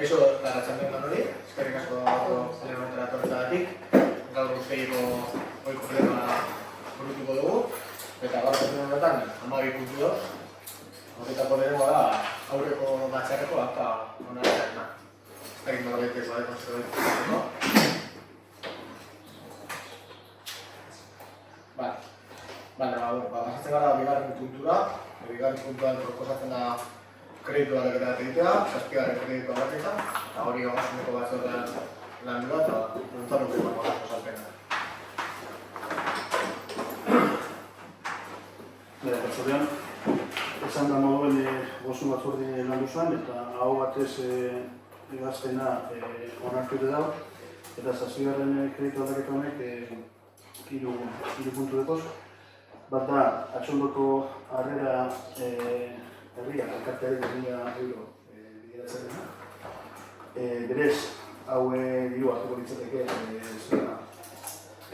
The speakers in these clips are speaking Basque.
Eso garatzen den lan hori, eskerrik asko elementara torretagatik. Gaur guzteiko hoi problema burutuko dugu. Eta gaur honetan, 12 puntu. Horretako lehenengoa da, aurreko batxarreko akta onartzen da. Ez dakit norbaitek konserbatzeko. Pasatzen gara bigarren puntura. Bigarren puntuan proposatzen da kreditu aldaketa egitea, 7. kreditu aldaketa, eta hori ogasuneko batzordean lan dut, eta nontzan urteko osalpena. Batzordean, esan da moduen ogasun batzorde lan duzan, eta hau batez egaztena onartu dut dago, eta 7. kreditu aldaketa honek 3 puntu dekoz. Bat da, atxondoko harrera herria, elkarteari €2.000 bideratzen dena. Berez, hau diru hartuko litzateke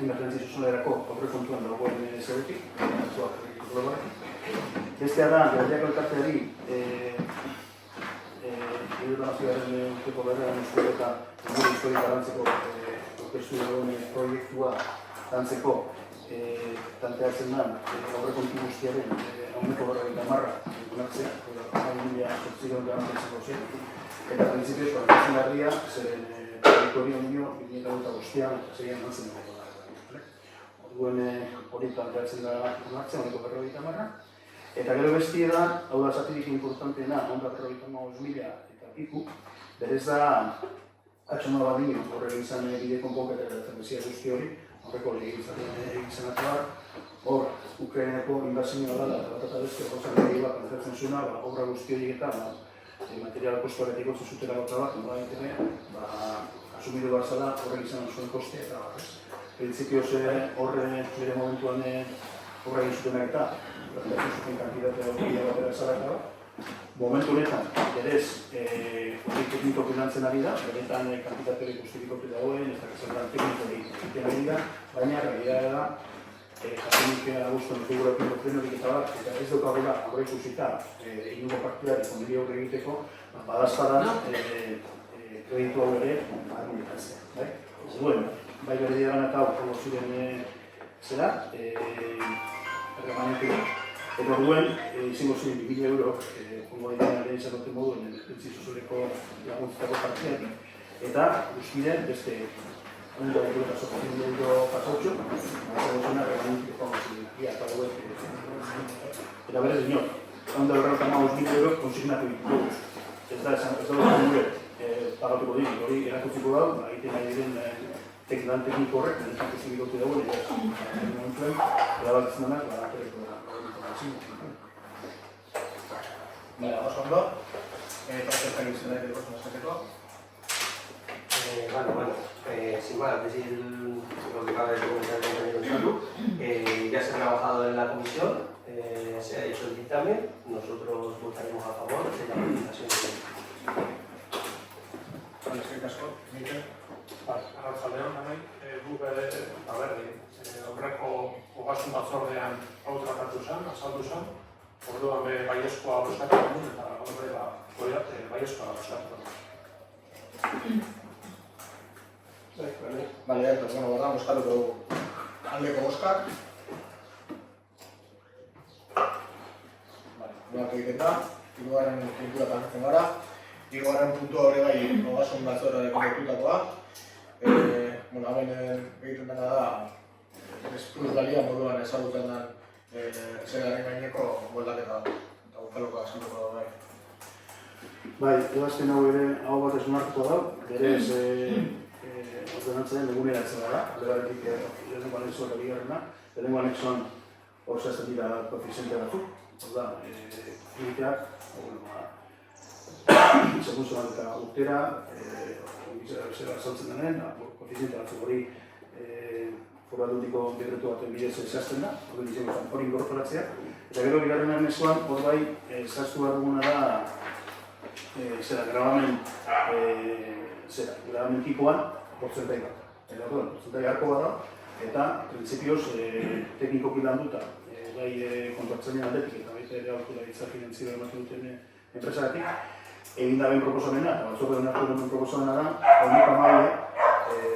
emergentzi zuzenerako aurrekontuan dagoen zeretik, batzuak egiteko dagoenetik. Bestea da, Gerdiako elkarteari Nazioaren urteko berrean euskal eta inguru historika lantzeko orkestu dagoen proiektua lantzeko planteatzen da aurrekontu guztiaren ehuneko 50 onartzea, eta printzipioz bakatzen garria, zeren proiektu hori ondio 2025an zeian lantzen dago. Orduen hori planteatzen da onartzea, ehuneko 50. Eta gero bestie da, hau da zatirik importanteena, ehuneko 55.000 eta piku, berez da atxona badino, horrela izan bide konponketa eta zerrezia guzti hori, horreko egin zenatuak, hor, Ukrainako inbazioa dela eta bat eta beste gozan egin bat pentsatzen zuena, obra guzti horiek eta material kostuaretik gotzen zutela gota bat, nola egitene, asumidu bat zela horrek izan zuen koste eta bat. Printzipioz horre bere momentuan horra egin zutenak eta plantatzen zuten kantitatea hori batera zalaka bat. Momentu honetan, berez, hori teknikoki lantzen ari da, beretan kantitaterik guztirikoki dagoen, ez dakizan teknikoki egiten ari da, baina realidadea da, jasenik aguston figuratzen doktreinorik eta bat, eta ez daukagula aurre ikusita inungo partidari kondiri aurre egiteko, badazpadan kreditu hau ere administratzea. Bai bere diagan eta hau ziren zera, erremanentia. Eta orduen, izango ziren €2.000, jongo direnaren izakote moduen emergentzi sozialeko laguntzetako partidatik, eta guztien beste €1.000 pasautxo, zena remanentik jongo ziren, eta hauek. Eta berez dinot, €1.055.000 konsignatu ditugu. Ez da gure pagatuko dira, hori erakutziko dago, egiten nahi diren lan tekniko horrek, benetan kezibikotu dagoen, erabakitzen denak, atereko da. Oso ondo, Pastor izan daik dugu esateko. Sin más, decir lo que acaba de comentar el compañero Salu, ya se ha trabajado en la comisión, se ha hecho el dictamen, nosotros votaremos a favor de la presentación de Vale, eskerrik asko, Mikel. Arratsaldeon denoi, guk aurreko ogasun batzordean hau tratatu zen, azaldu zen, orduan baiezkoa bozkatu dugu eta baiezkoa bozkatu dugu. Bale, eta borra, bozkatuko dugu aldeko bozkak. Bale, egiten da, hirugarren puntura pasatzen gara. Hirugarren puntua hori bai ogasun batzordearen konetutakoa. Hemen egiten dena da, plusbalia moduan ezagutzen den zeraren gaineko moldaketa eta guztaloko asuntuko da bai. Bai, ebazten hau ere hau bat ez onartuko da, berez ordenatzen eguneratzen gara, alde lehenengo anexo eta bigarrena, lehenengo anexoan hor zehazten dira koefiziente batzuk, hor da, finiteak, segun zonan eta urtera, zera saltzen denen, koefiziente batzuk hori Foru Aldundiko dekretu baten bidez zehazten da, hori inkorporatzea. Eta gero bigarren anexoan, hor bai, zehaztu behar duguna da gravamen tipoan portzentai bat. Portzentai harko bat da, eta printzipioz teknikoki landuta, bai kontratzailean aldetik eta baita ere aurkularitza finantzioa ematen duten enpresagatik, egin daben proposamena, eta batzorde onartu duen proposamena da, honik amaile,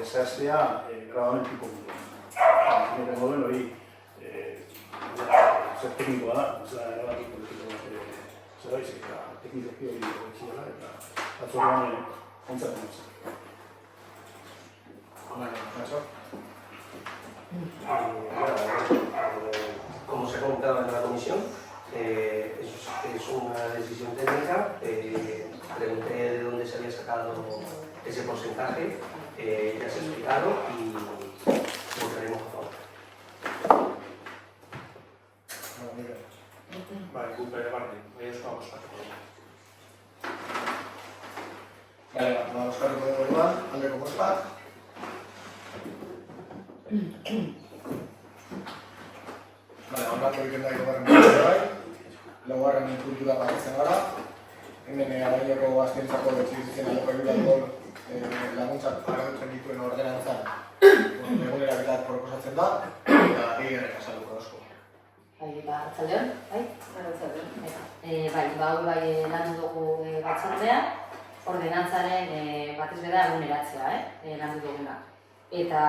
zehaztea grabamen tipo gutu. Nire moden hori, zer teknikoa da, ez da erabaki politiko bat, zer baizik, eta teknikoki hori hori eta batzordean ontzaten ez. Como se ha comentado en la comisión, es una decisión técnica. Pregunté de dónde se había sacado ese porcentaje, ya se ha explicado y votaremos a favor. Vale, guk bere barri, baiezkoa bozkatuko dugu. Vale, bozkatuko dugu orduan, aldeko bozkak. Vale, ondatu egiten da hirugarren puntua bai. Laugarren kultura batzen gara. Hemen Araileko gazteentzako etxebizitzen aldeko egitateko laguntzak arautzen dituen ordenantzan eguneraketak proposatzen da, eta egin azalduko dauzko. Arratsaldeon, bai? Arratsaldeon. Bai, landu dugu batzordean, ordenantzaren batez beda eguneratzea, landu duguna. Eta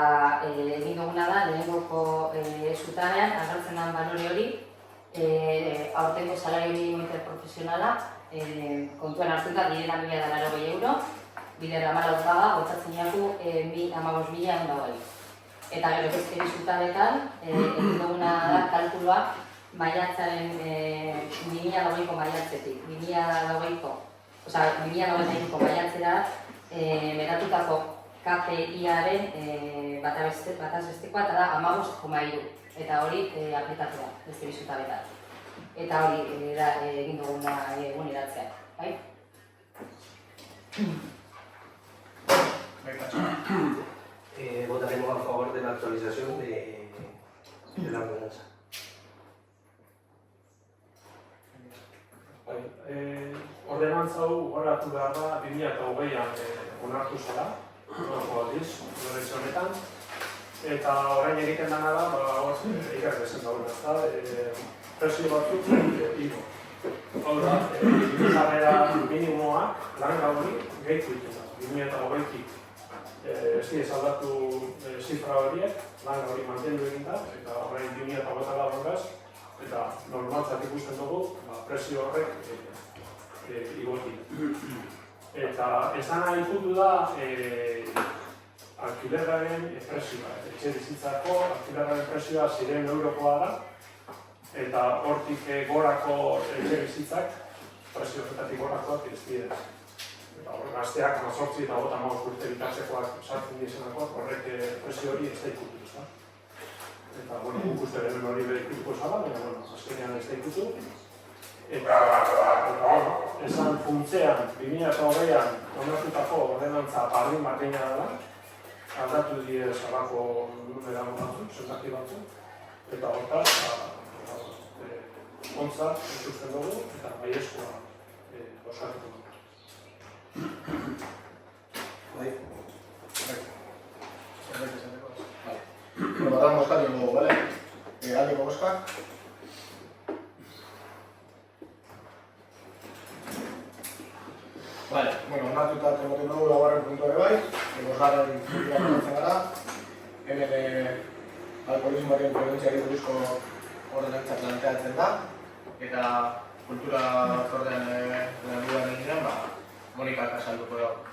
egin duguna da, lehenengoko zutabean, agertzen den balore hori, aurtengo salario minimo interprofesionala, kontuan hartuta direla 1.080 euro, bider 14 paga, gotzatzen jaku 15.120. Eta gero bezkeri zutabetan, egin duguna da kalkuloa maiatzaren 2020ko maiatzetik. 2020ko maiatzera beratutako KPI-aren bataz bestekoa eta da 15,3. Eta hori aplikatu da, bezkeri zutabetan. Eta hori egin duguna eguneratzea, bai? Votaremos a favor de la actualización de la ordenanza. Ordenantza hau horatu behar da 2020an onartu zela, horako aldiz, ordenantza honetan. Eta orain egiten dena da, ikerdezen dagoen, presio batzuk igo. Hau da, jarrera minimoak lan gauri gehitu ditu da, 2020tik. Ez dira aldatu zifra horiek, lan hori mantendu egin da, eta orain 2020 eta normaltzat ikusten dugu, presio horrek igotik. Eta esan nahi ikutu da, alkilerraren presioa, etxe bizitzako alkilerraren presioa 100 eurokoa da, eta hortik gorako etxe bizitzak, presio horretatik gorakoak ez dira. Gazteak, 18 eta 55 urte bitartzekoak sartzen dizenakoak, horrek presio hori ez da ikutu, ezta? Eta, guk uste hemen hori bere ikutuko zala, baina, azkenean ez da ikutu. Eta, esan funtzean, 2020an onartutako ordenantza bardin bateina dela, aldatu die salako numera batzuk, zentaki batzuk, eta hortaz, ontzat ikusten dugu, eta baiezkoa oskatuko dugu. Bai. Batan bozkatu dugu, bale? Aldeko bozkak. Vale, onartuta temoten dugu laugarren puntu ere bai, bosgarren puntua kontatzen gara. Hemen alkoholismoaren prebentziari buruzko ordenantza planteatzen da, eta kultura batzordean landuaren ginean, Monikak azalduko dago.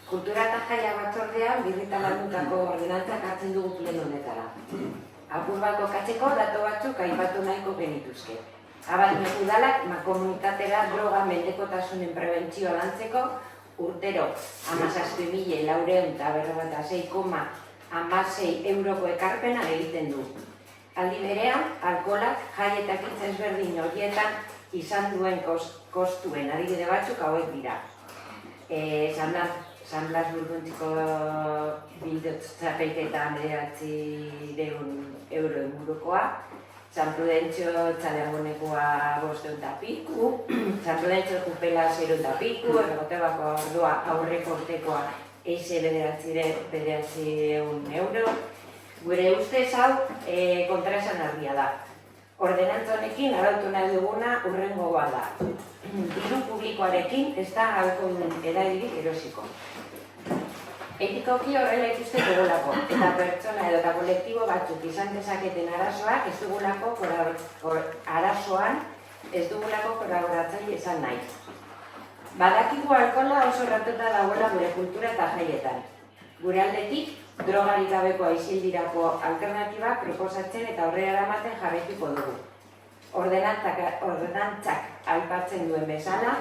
Kultura eta jaia batzordean birritan landutako ordenantzak hartzen dugu pleno honetara. Apur bat kokatzeko dato batzuk aipatu nahiko genituzke. Abalme udalak komunitatera droga mendekotasunen prebentzioa lantzeko urtero 17.456,16 euroko ekarpena egiten du. Aldi berean, alkoholak jai eta ekintza ezberdin horietan izan duen kostuen adibide batzuk hauek dira. San Blas Burguntziko bildotzapeitetan 900 euro ingurukoa, San Prudentzio Txaleagonekoa 500 eta piku, San Prudentzio Kupela 600 eta piku, Ergotebako ordua aurreko urtekoa eize 900 euro. Gure ustez hau kontraesan argia da. Ordenantza honekin arautu nahi duguna hurrengoa da. Diru publikoarekin ez da ahalkundun edaririk erosiko. Etikoki horrela ikusten dugulako, eta pertsona edo eta kolektibo batzuk izan dezaketen arazoak ez dugulako kolaboratzaile esan nahi. Badakigu alkohola oso erratuta dagoela gure kultura eta jaietan. Gure aldetik, drogarik gabeko aisialdirako alternatibak proposatzen eta aurrera eramaten jarraituko dugu. Ordenantzak aipatzen duen bezala,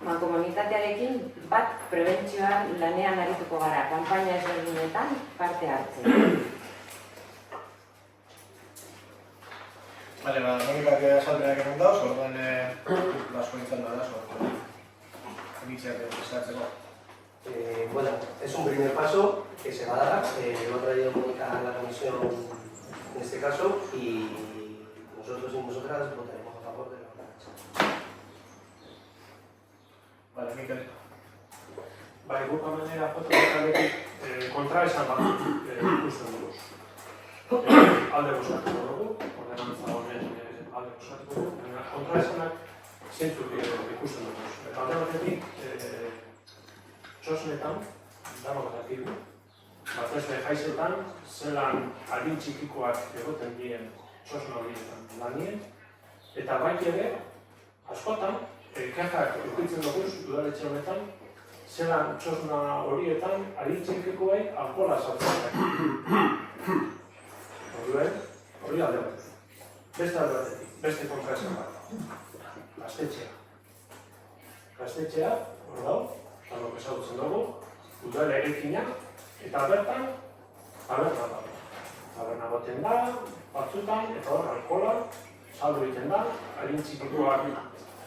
mankomunitatearekin bat prebentzioan lanean arituko gara, kanpaina ezberdinetan parte hartzen. Vale, Monikak azalpenak egon dauz, orduan asko nintzen da da, iniciatzen eskatzeko. Bueno, es un primer paso que se va a dar, lo ha traído Mónica a la comisión en este caso y nosotros y nosotras votaremos a favor de la ordenanza. Vale, Mikel. Bai, guk amenera fotografialetik kontra esan bat ikusten dugu. Alde bozkatuko dugu, ordenantza honen alde bozkatuko dugu, baina kontra esanak zeintzuk ikusten dugu. Eta alde batetik, txosnetan, dago batakigu, batez jaizetan, zelan adin txikikoak egoten dien txosna horietan lanien, eta baik ere, askotan, kajak ukitzen dugu udaletxe honetan, zelan txosna horietan adin txikikoei alkohola sartzen da. Hori alde batetik. Beste alde batetik, beste kontraesan bat. Gaztetxea. Gaztetxea, hor dago, tanok ezagutzen dugu, udale erekina, eta bertan, taberna dago. Taberna baten da, batzutan, eta hor alkohola, saldu egiten da, adin txikikoak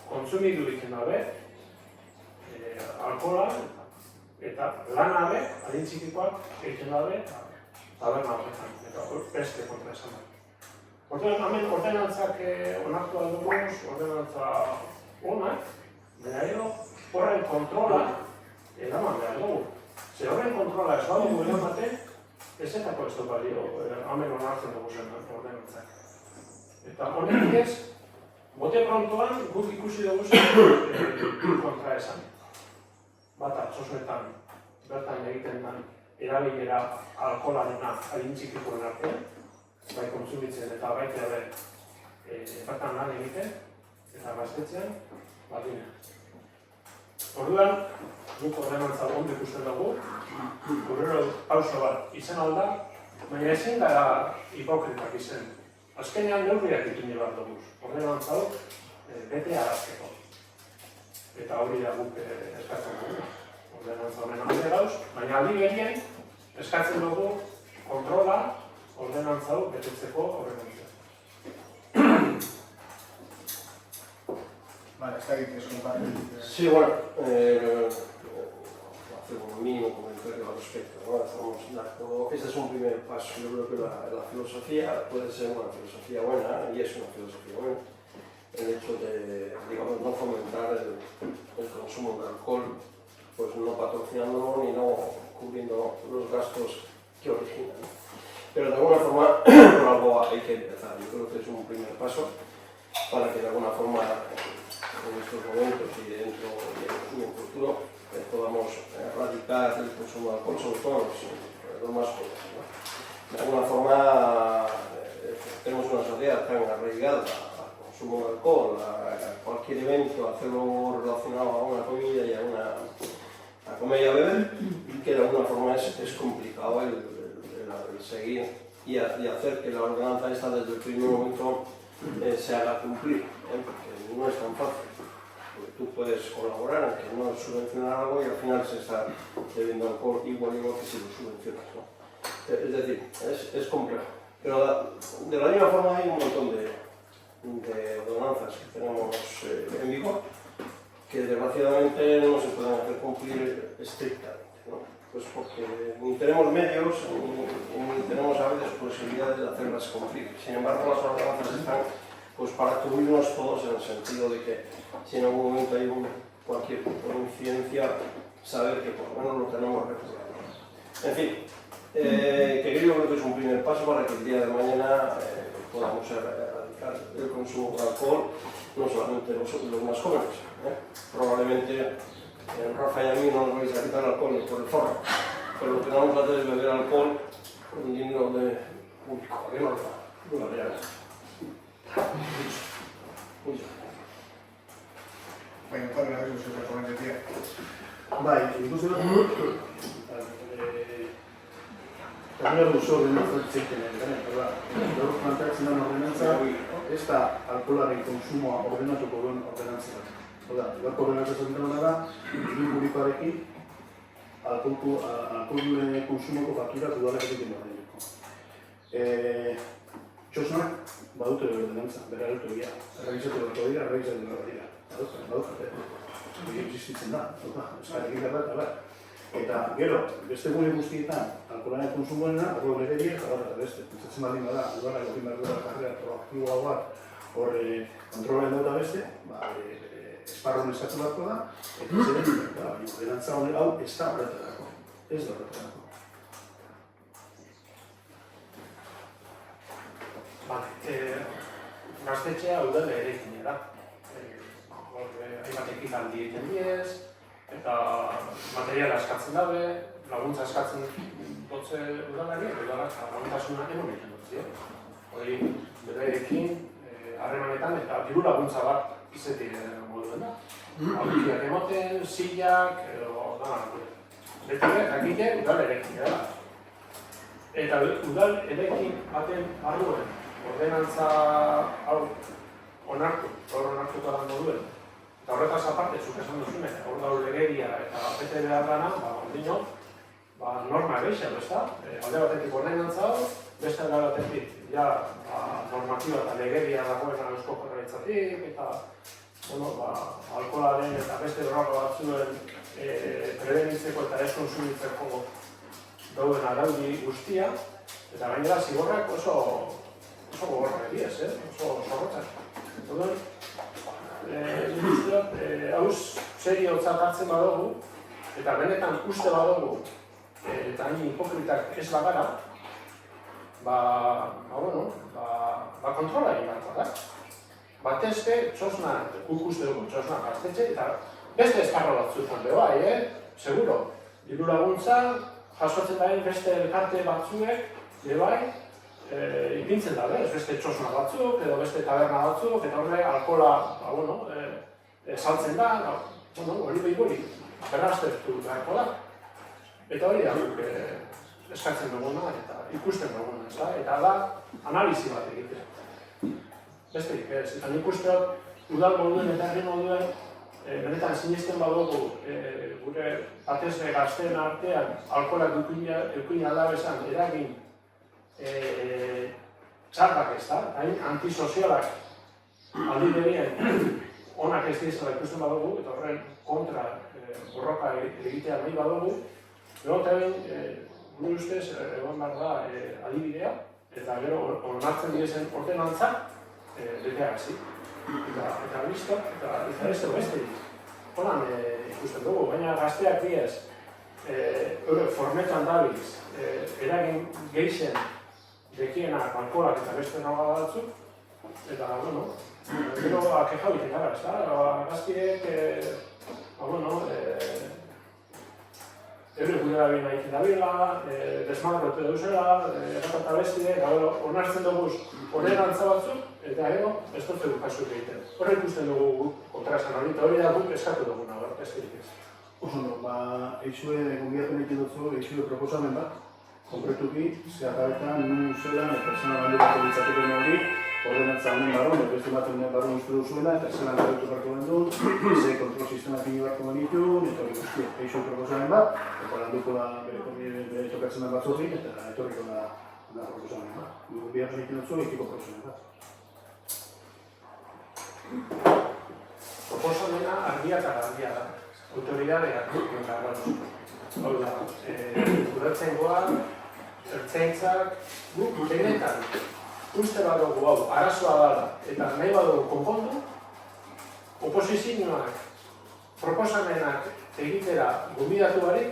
kontsumitu egiten dabe, alkohola, eta lan abe, adin txikikoak egiten dabe, taberna horretan, eta beste kontra esan da. Hemen ordenantzak onartu alduguz, ordenantza honak, baina edo horren kontrola eraman behar dugu. Ze horren kontrola ez badugu eramaten, ezetako ez du balio, hemen onartzen dugu zen ordenantzak. Eta honek ez, bote prontoan guk ikusi dugu zen kontra esan. Bata, txosnetan, bertan egiten den erabilera alkoholarena adin txikikoen artean, bai kontsumitzen eta baita ere bertan lan egiten, eta gaztetxean, badina. Orduan, guk ordenantza ondo ikusten dugu, gurrero pauso bat izan alda, baina ezin gara hipokritak izan. Azkenean neurriak ipini behar dugu, ordenantza hau bete arazteko. Eta hori da guk eskatzen dugu, ordenantza honen alde gauz, baina aldi berien eskatzen dugu kontrola ordenantza hau betetzeko ordenantza. Vale, está aquí, es un par de... Sí, bueno, hacer un mínimo comentario al respecto, ¿no? Este es un primer paso. Yo creo que la filosofía puede ser una filosofía buena, y es una filosofía buena, el hecho de, digamos, no fomentar el consumo de alcohol, pues no patrocinándolo ni no cubriendo los gastos que originan. Pero de alguna forma, por algo hay que empezar. Yo creo que es un primer paso para que de alguna forma, en estos momentos y dentro y en el futuro, podamos erradicar el consumo de alcohol, sobre todo los más jóvenes, ¿no? De alguna forma, tenemos una sociedad tan arraigada al consumo de alcohol, a cualquier evento, a hacerlo relacionado a una comida y a comer y a beber, que de alguna forma es complicado el seguir y hacer que la ordenanza esta desde el primer momento se haga cumplir, porque no es tan fácil. Porque tú puedes colaborar, aunque no subvencionar algo, y al final se está bebiendo alcohol igual que si lo subvencionas, ¿no? Es decir, es complejo. Pero de la misma forma hay un montón de ordenanzas que tenemos en vigor que desgraciadamente no se pueden hacer cumplir estrictamente, ¿no? Pues porque ni tenemos medios ni tenemos a veces posibilidades de hacerlas cumplir. Sin embargo, las ordenanzas están pues para cubrirnos todos en el sentido de que si en algún momento hay cualquier incidencia, saber que por lo menos lo tenemos regulado. En fin, que creo que es un primer paso para que el día de mañana podamos erradicar el consumo de alcohol, no solamente los más jóvenes. Probablemente Rafa y a mí no nos vais a quitar el alcohol por el forro, pero lo que vamos a hacer es beber alcohol con un dinero de público. ¿A qué no lo haría? Baina, Javi, nahi zuzen komentetia. Bai, ikusi dut, Cambiar uso ordenantzatzen gaur planteatzen den ordenantza ez da alkoholaren kontsumoa ordenatuko duen ordenantza bat. Gaurko ordenantza zentrala da, diru publikoarekin alkohol konsumoko fakturak udalak egiten ordenatuko. Txosnak badute ordenantza, bera autoria, errebizatu behar dira, errebizatu behar dira. Badukate, existitzen da, eskarekin behar da, eta gero, beste gure guztietan, alkoholaren konsumoena, alkohol legeriek, eta beste. Pentsatzen baldin bada, udalak egin behar dira karrera proaktiboa bat, hor kontrolaren dauta beste, esparron eskatu beharko da, eta zeren, ordenantza hau ez da horretarako. Ez da horretarako. Gaztetxea udale erekin da. Hainbat ekitaldi egiten diez, eta materiala eskatzen dabe, laguntza eskatzen dutze udalari, eta udalak laguntasuna eman egiten dutze. Hori, beraiekin, harremanetan eta diru laguntza bat izetik moduen da. Aurkiak emoten, zilak, edo dana. Beti dakite udal erekin da. Eta udal erekin baten barruen, ordenantza hau onartuko da moduen. Eta horretaz aparte, zuk esan duzune, hor dago legeria eta bete behar dana, ondino, norma egeixen, ezta? Alde batetik ordenantza hau, beste alde batetik, normatiba eta legeria dagoena Eusko Jaurlaritzatik, eta, alkoholaren eta beste droga batzuen prebenitzeko eta ez konsumitzeko dauden araudi guztia, eta gainera zigorrak oso gogorrak egiaz, oso zorrotzak. Nik uste dut, hauz seriotzat hartzen badugu, eta benetan uste badugu, eta hain hipokritak ez bagara, kontrola egin beharko da. Batezke, txosna, guk uste dugu txosna gaztetxe, eta beste esparro batzuetan bebai, seguro. Diru laguntza, jasotzen daen beste elkarte batzuek, bebai, ipintzen da, beste txosna batzuk, edo beste taberna batzuk, eta horre alkohola, saltzen da, hori behibori, berraztertu beharko da. Eta hori da, eskatzen duguna eta ikusten duguna, eta da, analizi bat egitea. Besterik ez, eta nik uste dut udal moduen eta herri moduen benetan sinesten badugu gure batezbe gazteen artean alkoholak eukin aldabezan eragin txarrak ez da, hain antisozialak aldi berien onak ez dizela ikusten badugu eta horren kontra borroka egitea nahi badugu, gero eta gure ustez egon behar da adibidea eta gero onartzen diesen ordenantzak betea gazi. Eta listo, eta ez dugu beste honan ikusten dugu, baina gazteak diez formetan dabiz, eragin geixen dekienak alkoholak eta beste nagoa batzuk, eta, gero akejau iten gara, ez da? Gaztiek, eure gure dabien nahi dabila, desmagrote duzela, errata bestide, onartzen dugu ordenantza batzuk, eta gero, ez dut dugu kasuk egiten. Horre ikusten dugu kontrasan hori, eta hori da guk eskatu duguna, besterik ez. Oso, eixue gonbiatu egiten dutzu, eixue proposamen bat, konkretuki, zeakabetan, nun zelan, eta zelan bandurako ditzateko hori, ordenantza honen barron, beste baten barron uste duzuela, eta zelan gabetu barko den du, ze kontrol sistema pini barko genitu, eta hori guzti, eixue proposamen bat, eta landuko da bere tokatzen den batzutik, eta etorriko da proposamen bat. Gonbiatu egiten dutzu, ekiko proposamen bat. Proposamena argia eta gardia da. Autoridadeak dut garratu. Hau da, udaltzaingoak, ertzaintzak, guk benetan uste badugu hau, arazoa dara, eta nahi badugu konpondu, oposizioak proposamenak egitera gonbidatu barik,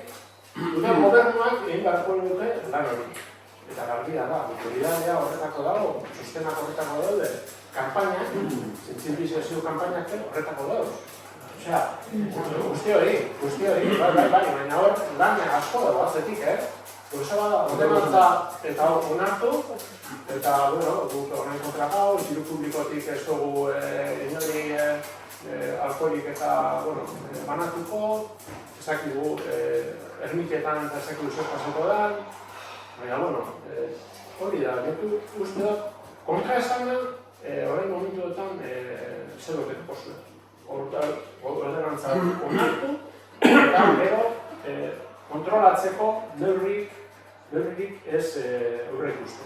Udal gobernuak egin beharko dute lan hori. Eta garbia da, autoridadea horretako dago, txostenak horretako daude, kanpainak, sentsibilizazio kanpainak horretako dago. Osea, guzti hori, bai, baina hor lan asko dago atzetik, Osea, ordenantza eta onartu, eta, guk horrein kontragau, diru publikotik ez dugu inori alkoholik eta, banatuko, ezakigu, ermitetan eta ezakigu zer pasako da, baina, hori da, netu uste da, kontra esana, horrein momentuetan, zer duteko zuen. Ordenantza onartu, eta gero, kontrolatzeko neurrik ez aurreik uste.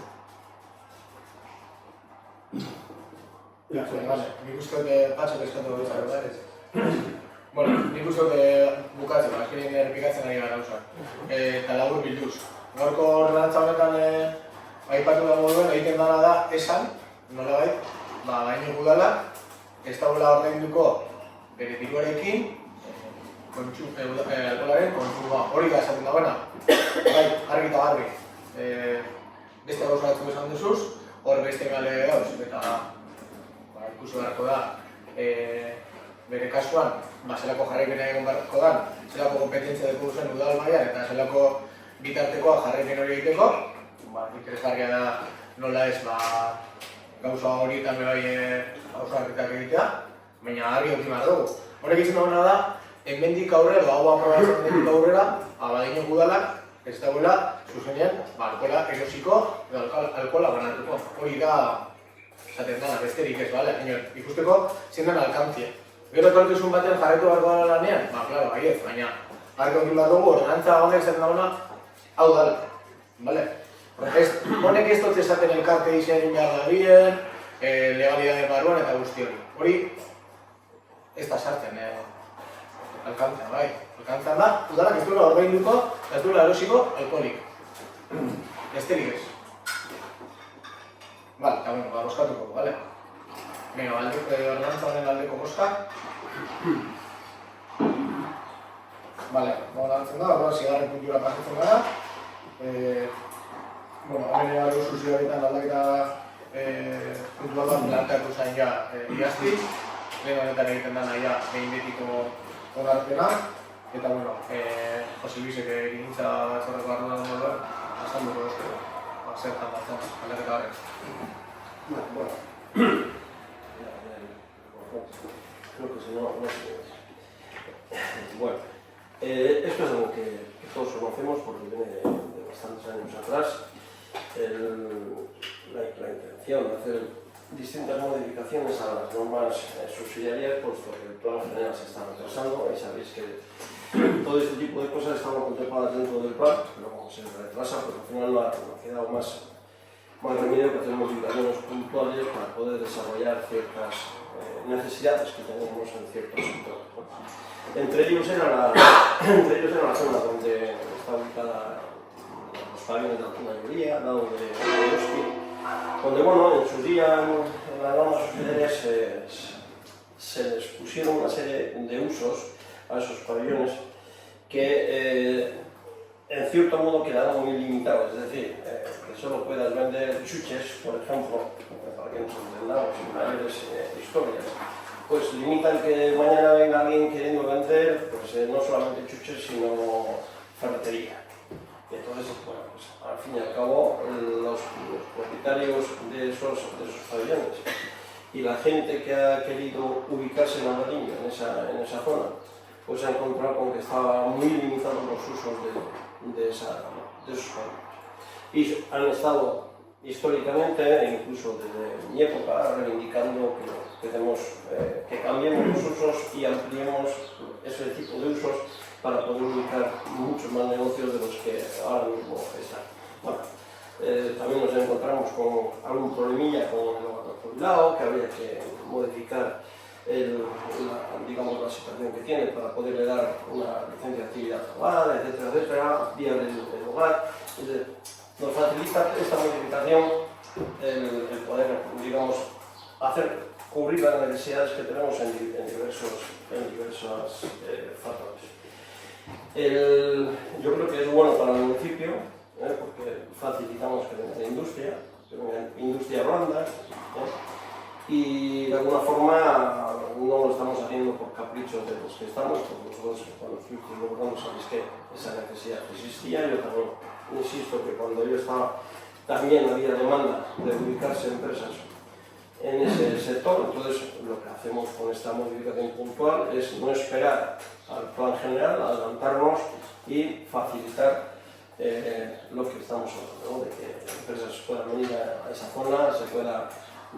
Vale, nik uste dute patxok eskatu bezala, da? Bueno, nik uste dute bukatzen, azkenean errepikatzen ari gara gauza. Eta labur bilduz. Gaurko ordenantza honetan aipatu da moduen, egiten dana da esan, nolabait, gaineko udalak, ez dagoela ordainduko bere diruarekin, alkoholaren kontsumoa. Hori da esaten dagoena. Bai, argi eta garbi. Beste gauza batzuk esan duzuz, hor beste gale dauz, eta ikusi beharko da bere kasuan, zelako jarraipena egon beharko da, zelako kompetentzia dugu zen udal mailan eta zelako bitartekoa jarraipen hori egiteko. Interesgarria da nola ez gauza horietan bai gauza harritak egitea, baina argi eduki behar dugu. Horrek izan dagoena da, hemendik aurrera, hau aprobatzen denik aurrera, abadinen udalak ez dagoela zuzenean alkohola erosiko edo alkohola banatuko. Hori da esaten dena, besterik ez, bale? Ikusteko zein den alkantzia. Gero etorkizun batean jarraitu beharko dara lanean? Klaro, baiez, baina argi eduki behar dugu, ordenantza honek zen dagoena hau dala, bale? Honek ez dut esaten elkarte izan behar da bien, legalidade barruan eta guzti hori. Hori ez da sartzen, alkantzan, bai. Alkantzan da, udalak ez duela ordainduko, ez duela erosiko alkoholik. Besterik ez. Bale, eta bueno, boskatuko, bale? Venga, ordenantza honen aldeko boska. Bale, ordenantzen da, orduan zigarren puntura pasatzen gara. Bueno, hemen ere zuzio horietan aldaketa puntua da, planteatu zain ja iaztiz. Lehen honetan egiten dana ja behin betiko onarpena. Eta, bueno, Jose Luisek egintza batzorreko arduan moduen, azalduko dozkero, zertan batzen, aldaketa horren. Creo que si no, bueno, esto es algo que todos conocemos porque viene de bastantes años atrás. La intención de hacer distintas modificaciones a las normas subsidiarias, puesto que el plan general se está retrasando, y sabéis que todo este tipo de cosas estaban contempladas dentro del plan, pero como se retrasa, pues al final no ha quedado más remedio que hacer modificaciones puntuales para poder desarrollar ciertas necesidades que tenemos en ciertos sectores. Entre ellos era la zona donde está ubicada los pabellones de alta mayoría, al lado de Eroski, donde, bueno, en su día en las normas subsidiarias se les pusieron una serie de usos a esos pabellones que en cierto modo quedaron muy limitados, es decir, que solo puedas vender chuches, por ejemplo, para que nos entendamos en mayores historias, pues limitan que mañana venga alguien queriendo vender pues, no solamente chuches, sino ferretería. Y entonces, bueno, pues al fin y al cabo, los propietarios de esos pabellones y la gente que ha querido ubicarse en Albariño, en esa zona, pues se ha encontrado con que estaban muy limitados los usos de esos pabellones. Y han estado históricamente, incluso desde mi época, reivindicando que cambiemos los usos y ampliemos ese tipo de usos para poder ubicar muchos más negocios de los que ahora mismo están. Bueno, también nos encontramos con algún problemilla con el jubilado, que habría que modificar la situación que tiene para poderle dar una licencia de actividad privada, etcétera, viable el hogar. Nos facilita esta modificación el poder, digamos, cubrir las necesidades que tenemos en diversos factores. Yo creo que es bueno para el municipio, porque facilitamos que venga industria blanda, y de alguna forma no lo estamos haciendo por capricho de los que estamos, porque nosotros cuando fuimos gobernando sabéis que esa necesidad existía. Yo también insisto que cuando yo estaba también había demanda de ubicarse empresas en ese sector. Entonces lo que hacemos con esta modificación puntual es no esperar al plan general, adelantarnos y facilitar lo que estamos hablando, ¿no? De que empresas puedan venir a esa zona, se pueda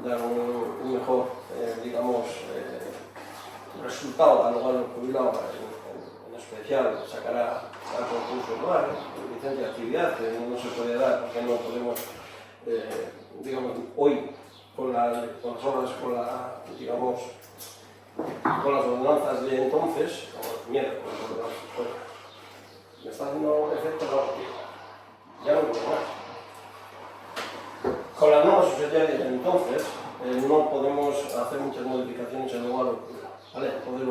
dar un mejor, resultado al hogar del jubilado, en especial sacará al concurso anual, licencia de actividad, que no se puede dar porque no podemos, hoy con las obras, con las ordenanzas de entonces, me está haciendo efecto ya no puedo más. Con las normas societarias de entonces no podemos hacer muchas modificaciones en el hogar, ¿vale? Entonces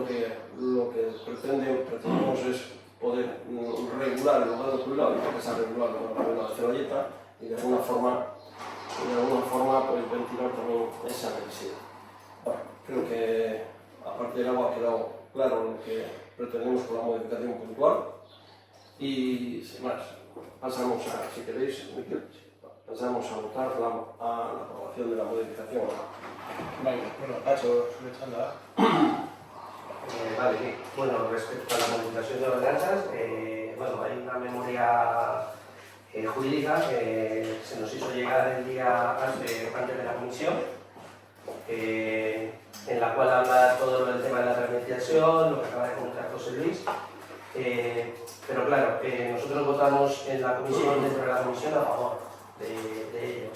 lo que pretendemos es poder regular el hogar del jubilado, y que sea regular la regla de Cebolleta, y de alguna forma pues, ventilar también esa necesidad. Bueno, creo que aparte del agua ha quedado claro lo que pretendemos con la modificación puntual, y sin más, pasamos a, si queréis, pasamos a votar a la aprobación de la modificación. Vale, bueno, Nacho, Alexandra. Vale, sí. Bueno, respecto a la modificación de ordenanzas, bueno, hay una memoria jurídica que se nos hizo llegar el día antes de la comisión, en la cual habla todo el tema de la tramitación, lo que acaba de comentar José Luis. Pero claro, nosotros votamos en la comisión, dentro de la comisión, a favor de ello.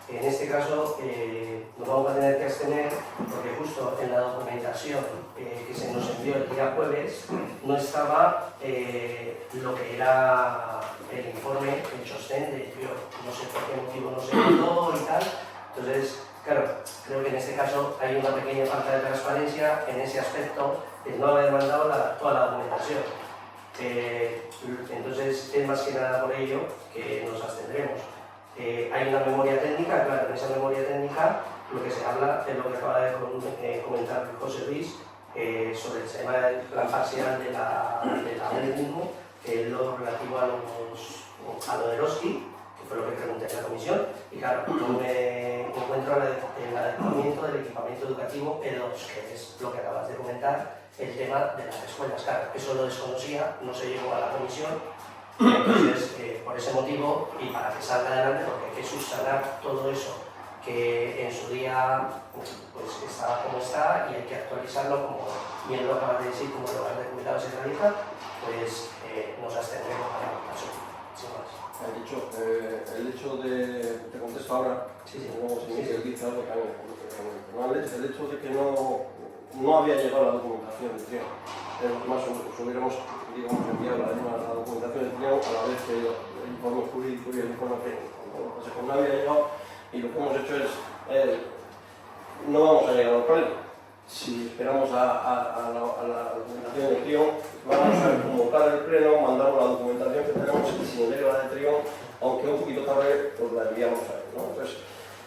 En este caso nos vamos a tener que abstener porque justo en la documentación que se nos envió el día jueves no estaba lo que era el informe, el sostén de yo no sé por qué motivo no se votó y tal. Entonces, claro, creo que en este caso hay una pequeña falta de transparencia en ese aspecto de no haber mandado toda la documentación. Entonces es más que nada por ello que nos abstendremos. Hay una memoria técnica, claro, en esa memoria técnica lo que se habla es lo que acaba de comentar José Luis sobre el tema del plan parcial de la ley mismo, que es lo relativo a lo de Eroski, que fue lo que pregunté en la comisión, y claro, no me encuentro en el adecuamiento del equipamiento educativo E2, que es lo que acabas de comentar, el tema de las escuelas. Claro, eso lo desconocía, no se llegó a la comisión. Entonces, por ese motivo, y para que salga adelante, porque hay que subsanar todo eso que en su día pues, estaba como está, y hay que actualizarlo, como bien lo acabas de decir, como lo han recomendado se realiza, pues nos abstendremos para el caso. Sin más. El hecho de, te contesto ahora, luego si Miguel dice algo también, el hecho de que no había llegado la documentación de TRIO, además hubiéramos enviado la documentación de TRIO a la vez que el informe jurídico y el informe técnico. ¿No? O sea, no había llegado, y lo que hemos hecho es, no vamos a llegar al pleno. Si esperamos a la documentación de TRIO, vamos a convocar el pleno, mandamos la documentación que tenemos, y si no llega la de TRIO, aunque un poquito tarde, pues la enviamos a él, ¿no? Entonces,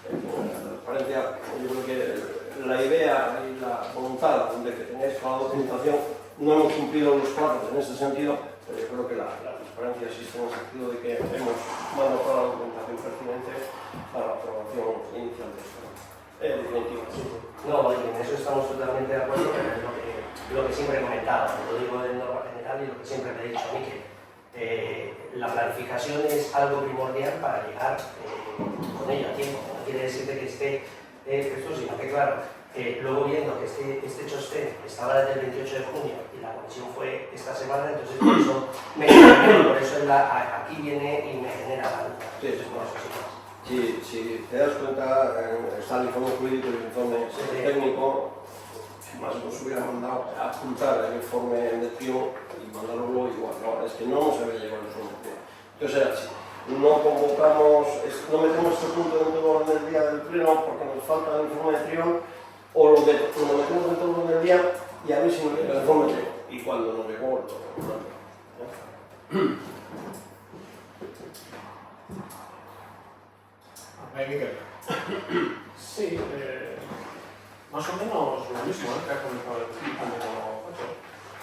la transparencia, yo creo que la idea y la voluntad de que tengáis toda la documentación, no hemos cumplido los plazos en ese sentido, pero yo creo que la transparencia existe en el sentido de que hemos mandado toda la documentación pertinente para la aprobación inicial de esto. Definitivo. No, en eso estamos totalmente de acuerdo, pero es lo que siempre he comentado, lo digo de norma general y lo que siempre le he dicho a Miquel. La planificación es algo primordial para llegar con ello a tiempo. No quiere decir que esté esto, sino que claro, luego viendo que este chostén estaba desde el 28 de junio y la comisión fue esta semana, entonces por eso aquí viene y me genera la duda. Si te das cuenta, está el informe jurídico y el informe técnico, más nos hubiera mandado a apuntar el informe de TRIO y mandarlo igual. No, es que no se había llegado el informe de TRIO. Entonces era así. No convocamos, no metemos este punto dentro del día del pleno porque nos falta el informe de TRIO, o lo metemos dentro del día y a mí si no llega el informe de TRIO. Y cuando nos llegó, Bai, Mikel. Sí, más o menos lo mismo que ha comentado el compañero Pacho.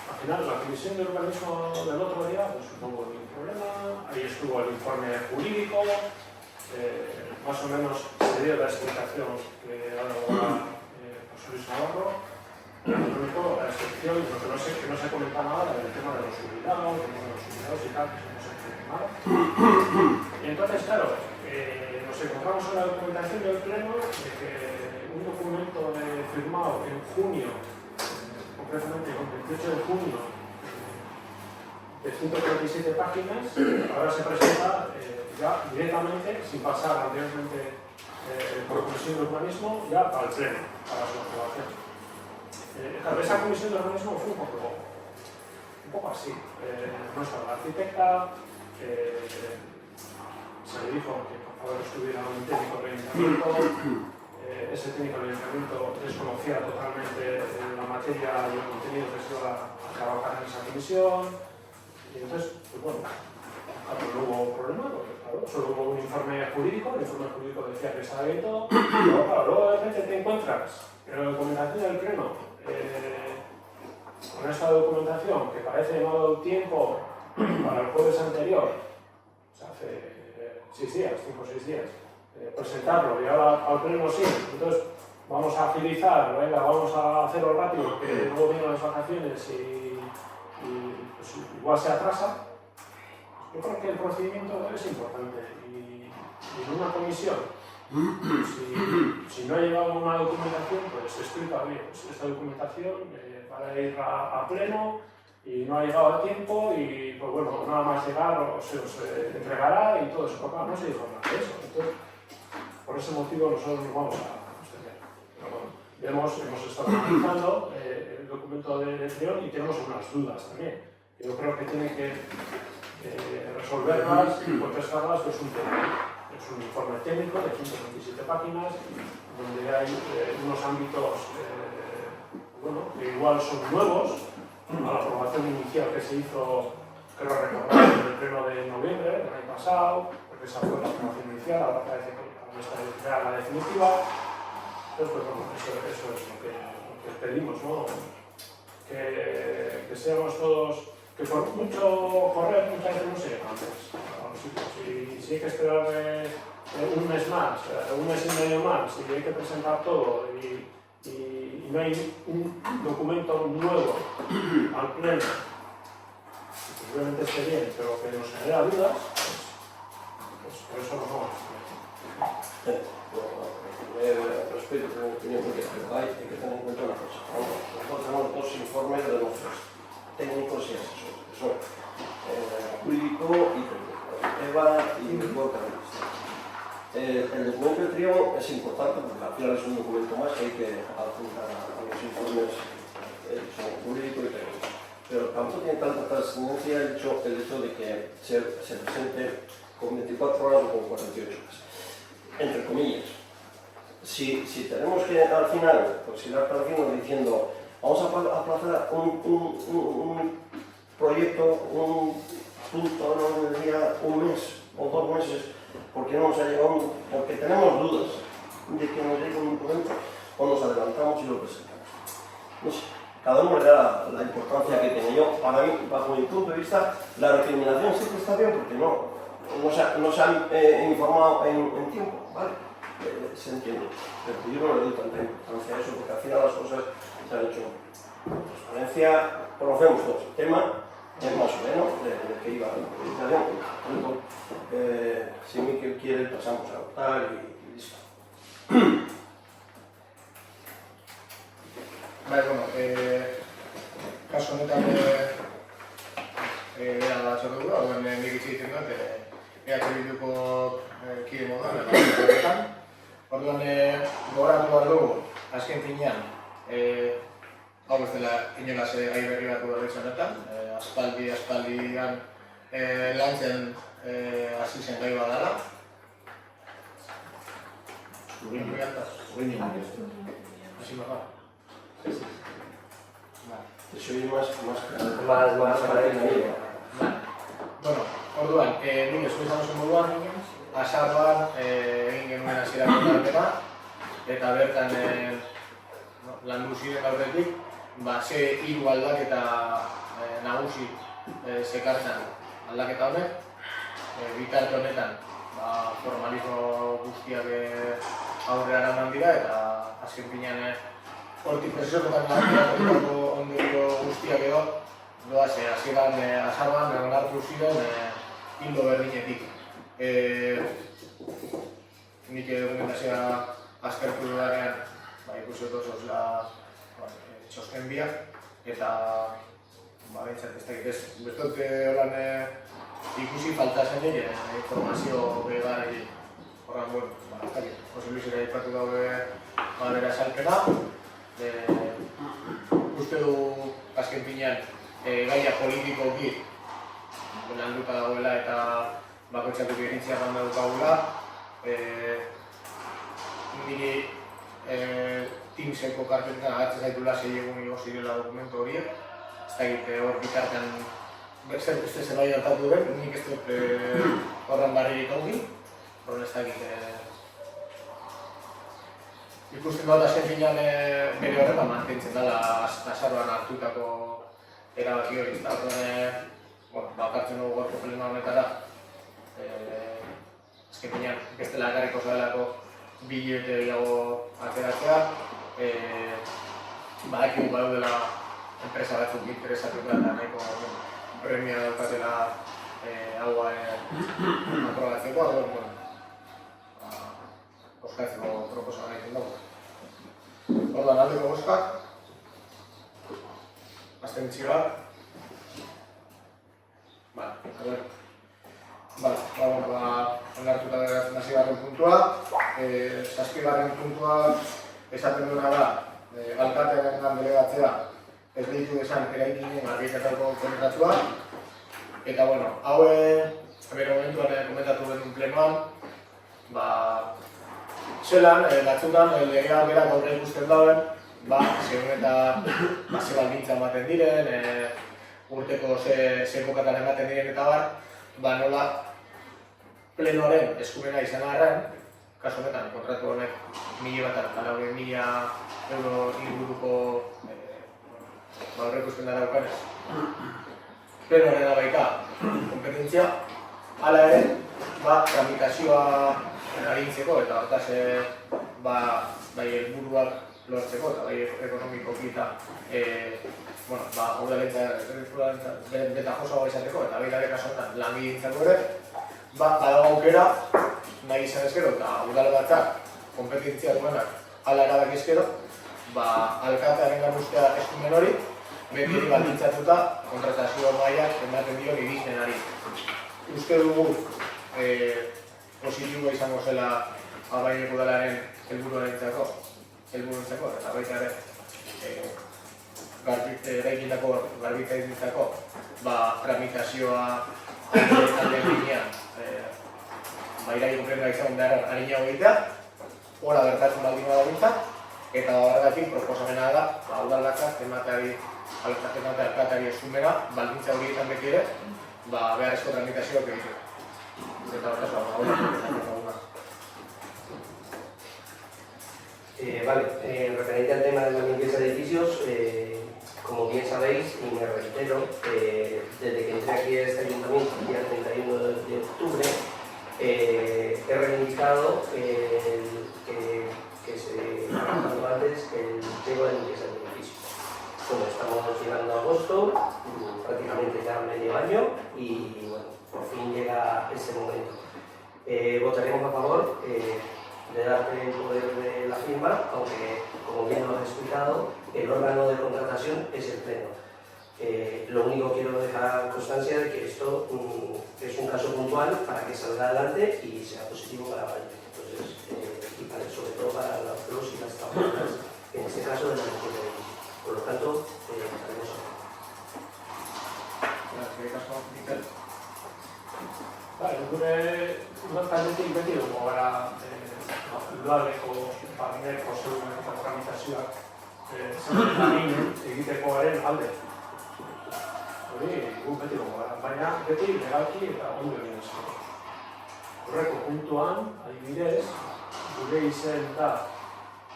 Al final, la comisión de urbanismo del otro día pues, no hubo ningún problema, ahí estuvo el informe jurídico, más o menos se dio la explicación que ha dado José Luis Navarro. Lo único, la excepción, lo que no se comenta nada del tema de los jubilados, y tal, que no se comenta nada. Y entonces, claro, nos encontramos en la documentación del Pleno de que un documento firmado en junio, concretamente el 28 de junio, de 137 páginas, ahora se presenta ya directamente, sin pasar anteriormente por comisión de urbanismo, ya para el Pleno, para su aprobación. Claro, esa comisión de urbanismo fue un poco así. No estaba la arquitecta, se le dijo que por favor estuviera un técnico de ayuntamiento, ese técnico de ayuntamiento desconocía totalmente la materia y el contenido que se iba a trabajar en esa comisión, y entonces, pues bueno, claro, no hubo problema, porque claro, solo hubo un informe jurídico, el informe jurídico decía que estaba bien todo, pero claro, luego de repente te encuentras en la documentación del Pleno, con esta documentación que parece llamado tiempo para el jueves anterior, o sea, hace 6 días, 5 o 6 días, presentarlo y ahora al Pleno sí, entonces vamos a agilizar, venga, vamos a hacerlo rápido, que luego vienen las vacaciones y pues, igual se atrasa. Yo creo que el procedimiento es importante y en una comisión, si no ha llegado una documentación, pues se explica bien, pues esta documentación va a ir a Pleno y no ha llegado a tiempo y pues bueno, nada más llegar se os entregará y todo eso, porque no se dijo nada de eso. Entonces, por ese motivo nosotros nos vamos a abstener. Pero bueno, hemos estado analizando el documento de elección y tenemos unas dudas también. Yo creo que tiene que resolverlas y contestarlas, pues es un informe técnico de 127 páginas, donde hay unos ámbitos bueno, que igual son nuevos a la aprobación inicial que se hizo, creo recordar, en el pleno de noviembre del año pasado, porque esa fue la aprobación inicial, ahora parece que esta es ya la definitiva. Entonces, pues bueno, eso es lo que pedimos, ¿no? Que seamos todos, que por mucho correr, muchas veces no se llega antes a los sitios. Si hay que esperar un mes más, un mes y medio más, y hay que presentar todo, y no hay un documento nuevo al Pleno, que seguramente esté bien, pero que nos genera dudas, pues por eso nos vamos a hacer. Respecto a mi opinión, porque hay que tener en cuenta una cosa. Nosotros tenemos 2 informes de nuestros técnicos y asesores, que son jurídico y técnico, EVA y Boca. El documento de trío es importante porque al final es un documento más que hay que adjuntar a los informes son jurídico y técnico. Pero tampoco tiene tanta trascendencia el hecho de que se presente con 24 horas o con 48 horas. Entre comillas. Si tenemos que al final, pues ir al final diciendo vamos a aplazar un proyecto, un punto del día, un mes o 2 meses, porque no nos ha llegado, porque tenemos dudas de que nos llegue un documento, o nos adelantamos y lo presentamos. No sé, cada uno le da la importancia que tiene. Yo, para mí, bajo mi punto de vista, la recriminación sí que está bien porque no se han informado en tiempo, ¿vale? Se entiende, pero yo no le doy tanta importancia a eso porque al final las cosas se han hecho con transparencia, conocemos todos el tema, es más o menos de que iba la implementación, por tanto, si Miquel quiere pasamos a votar y listo. Bai, bueno, kasu honetan bera batzordu da, orduan nik hitz egiten dut, Bilduko kide moduan, eta orduan gogoratu behar dugu, azken finean, hau ez dela inolaz gai berri bat berriz honetan, aspaldian lantzen hasi zen gai bat dela. Así mejor. Soy más para el enemigo. Orduan, nik esu izan oso moduan, azaroan egin genuen hasierako talpena, eta bertan landu ziren aurretik, ze hiru aldaketa nagusi zekartzen aldaketa honek, bitarte honetan formalismo guztiak aurrera eraman dira, eta azken finean hortik presioetan nahiatako ondorio guztiak edo, doaz, hasieran azaroan onartu ziren hildo berdinetik. Nik dokumentazioa aztertu dudanean, ikusi dut oso txosten biak, eta bintzat ez dakit ez, bestot holan ikusi falta zen informazio begarri horran bueno, ez dakit, Jose Luis ere aipatu daude bera esalpena, uste du azken finean gaia politikoki landuta dagoela eta bakoitzatik iritzia ganda dukagula. Niri Teamseko karpetan agertzen zaitula 6 egun igo zirela dokumentu horiek. Ez dakit hor bitartean beste zerbait gertatu den, nik ez dut horren barririk ongi. Horren ez dakit ikusten dut azken finean bere horretan mantentzen dela azaroan hartutako erabaki hori. Eta horren bakartzen dugu gorko pleno honetara azken finean bestela ekarriko zailako bilete gehiago ateratzea. Badakigu badaudela enpresa batzuk interesatuta eta nahiko premia daukatela haua aprobatzeko, bozkatzeko proposa egiten dugu. Orduan, aldeko bozkak, abstentzioak. Onartuta geratzen hasigarren puntua. Zazpigarren puntua esaten duena da, alkatearen delegatzea ez ditu esan eraikinen argitetako kontratua. Eta, hau bere momentuan komentatu genuen plenoan, zelan, batzutan, legea berak aurre ikusten dauen, zegoen eta ze baldintza ematen diren, urteko ze epokatan ematen diren eta nola plenoaren eskumena izan arren, kasu honetan, kontratu honek 1.000 euro inguruko aurre ikusten dara daukanez, plenoaren da baita kompetentzia, hala ere, tramitazioa arintzeko eta hortaz bai helburuak lortzeko eta bai ekonomikoki eta udalentza beta josagoa izateko eta baita ere kasu honetan langigintzako ere, badago aukera nahi izan ezkero eta udal batzak kompetentzia duenak hala erabak ezkero, alkatearen ustea eskumen hori, beti baldintzatuta kontratazio mailak ematen dio irizmenari. Uste dugu positiboa izango zela Abaineko udalaren helburuentzako eta baita ere eraikindako garbikaitzako tramitazioa alde linean iraiko plenoa izan behar arinago egitea, hora gertatzen baldin badabiltzat, eta horregatik proposamena da udalbatzak emateari alkateari eskumena baldintza horietan beti ere beharrezko tramitazioak egiteko. Eta horretaz, referente al tema de la limpieza de edificios, como bien sabéis, y me reitero, desde que entré aquí a este ayuntamiento, el día 31 de octubre, he reivindicado que se haga cuanto antes el pliego de limpieza de edificios. Bueno, estamos llegando a agosto, prácticamente ya medio año, y bueno, por fin llega ese momento. Votaremos a favor de darte el poder de la firma, aunque, como bien lo has explicado, el órgano de contratación es el Pleno. Lo único que quiero dejar constancia de que esto es un caso puntual para que salga adelante y sea positivo para Valle. Entonces, y sobre todo para los y las trabajadoras, en este caso de la mujer de Valle. Por lo tanto, estaremos a gure taldetik beti dugu gara udaleko pagineko zeuden eta tramitazioak egitekoaren alde. hori gu beti gongo gara, baina beti legalki eta ondo egin ezko. Horreko puntuan, adibidez, gure izen da,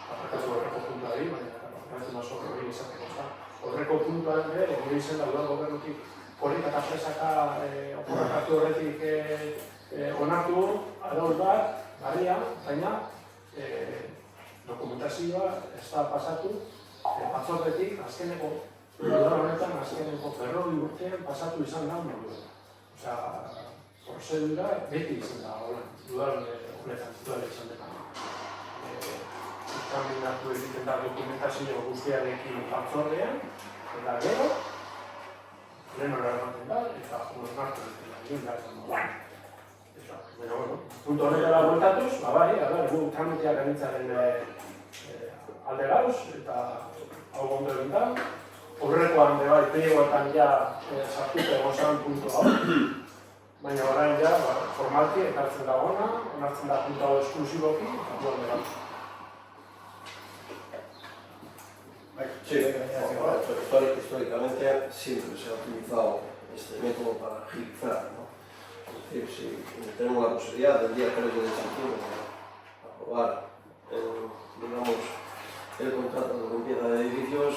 aparkatu horreko puntuari, baina aparkatu maso hori izateko da. Horreko puntuan ere, gure izen da udal gobernutik korrika eta presaka oporrakatu horretik onartu adauz bat, garria, baina dokumentazioa ez da pasatu batzordetik azkeneko udal honetan azkeneko 40 urtean pasatu izan da moduen. Osea, prozedura beti izan da udal honetan, udal izan dena. Examinatu egiten da dokumentazio guztiarekin batzordean, eta gero, plenora ematen da, eta onartu egiten da, baina, puntu honetara bueltatuz, bai, gu tramitea gainitzaren alde gauz, eta hau ondo egin da. Horrekoan bai, plegoetan ja sartuta gozan puntu hau, baina orain ja, formalki ekartzen da ona, onartzen da puntu hau esklusiboki, eta gu ondo gauz. Sí, históricamente siempre se ha utilizado este método para agilizar, ¿no? Es decir, si tenemos la posibilidad del día 3 de septiembre de aprobar digamos, el contrato de limpieza de edificios,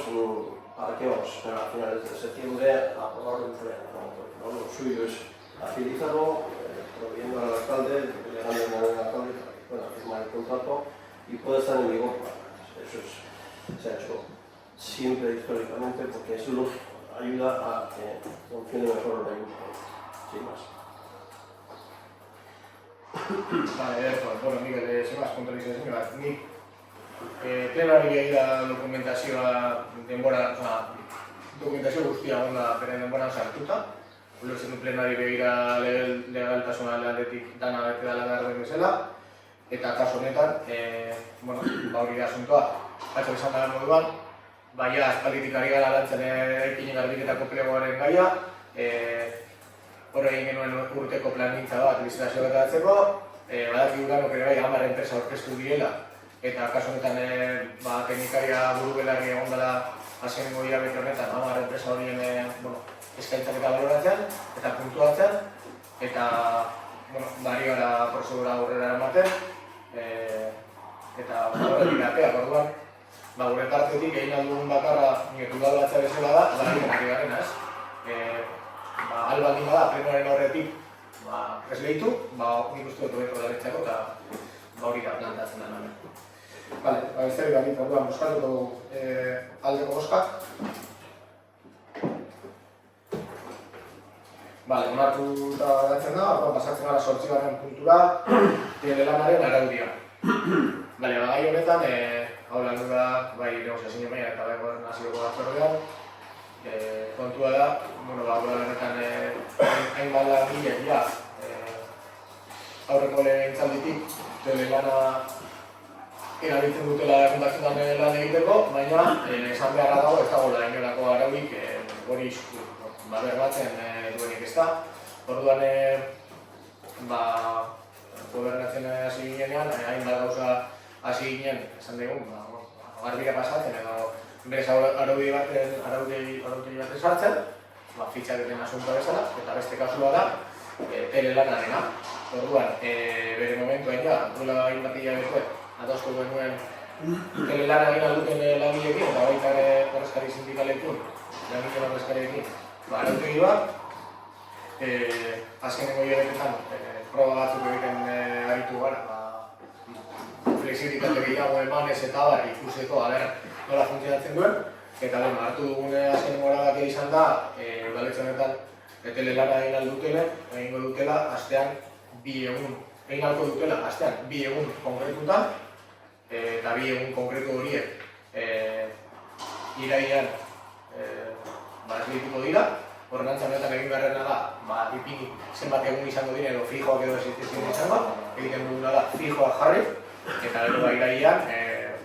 ¿para qué vamos a esperar a finales de septiembre a aprobarlo en pleno? ¿No? Porque lo suyo es agilizarlo, proveyendo al alcalde, delegando al alcalde para que pueda firmar el contrato y pueda estar en vigor. Eso se ha hecho siempre históricamente porque eso nos ayuda a que funcione mejor el ayuntamiento, sin más. Vale, bueno, Miguel, zenbaz puntualizazio bat. Nik plenari begira dokumentazioa denbora, dokumentazio guztia onda beren denboran sartuta. Ulertzen du plenari begira legaltasuna aldetik dana bete dela behar den bezala. Eta kasu honetan, hori da asuntoa. Atzo izan da moduan, baina aspalditik ari gara lantzen eraikin garbiketako plegoaren gaia. Hor egin genuen urteko plangintza bat lizitazio gertatzeko, badakigu ganok ere bai 10 enpresa aurkeztu direla, eta kasu honetan teknikaria buru belarri egon dela azkenengo hilabete honetan 10 enpresa horien eskaintzak eta baloratzen, eta puntuatzen, eta bari gara prozedura aurrera ematen, eta horretik ateak orduan, gure partetik egin aldugun bakarra udalatzea bezala da, egiten ari garena, ez? Albaldin bada, plenoaren horretik esleitu, nik uste dut beto daretzako eta hori da plantatzen da namen. Bale, besterik gatik orduan boskatuko aldeko boskak. Bale, onartu eta datzen da, pasatzen gara 8. puntura, telelanaren araudia. Bale, gai honetan, hau lan da, bai negoziazio maila eta bai gobernazioko batzordean, kontua da, horretan hainbat langileak ja aurreko legegintzalditik telelana erabiltzen dutela egundatzetan lan egiteko, baina esan beharra dago ez dagoela inolako araudik hori berbatzen duenik ezta. Orduan gobernatzen hasi ginean, hainbat gauza hasi ginen, esan dugun, garbira pasatzen edo berez araudi bat esartzen, fitxaketen asuntoa bezala, eta beste kasua da telelanarena. Orduan, bere momentuan ja, duela hainbat hilabete adostu genuen telelana egin alduten langileekin eta baita ere ordezkari sindikalekin, langileen ordezkariekin, arautegi bat, azkenengo hilabetetan proba batzuk egiten aritu gara, flexibilitate gehiago emanez eta abar ikusteko nola funtzionatzen duen, eta hartu dugun azkenengo erabakia izan da, udaletxe honetan telelana egingo dutela astean 2 egun, egin ahalko dutela astean 2 egun konkretutan, eta 2 egun konkretu horiek irailean esleituko dira. Horrenantza honetan egin beharrena da, ipini zenbat egun izango dira edo fijoak edo existizien izango, egiten duguna da fijoak jarri, eta gero irailean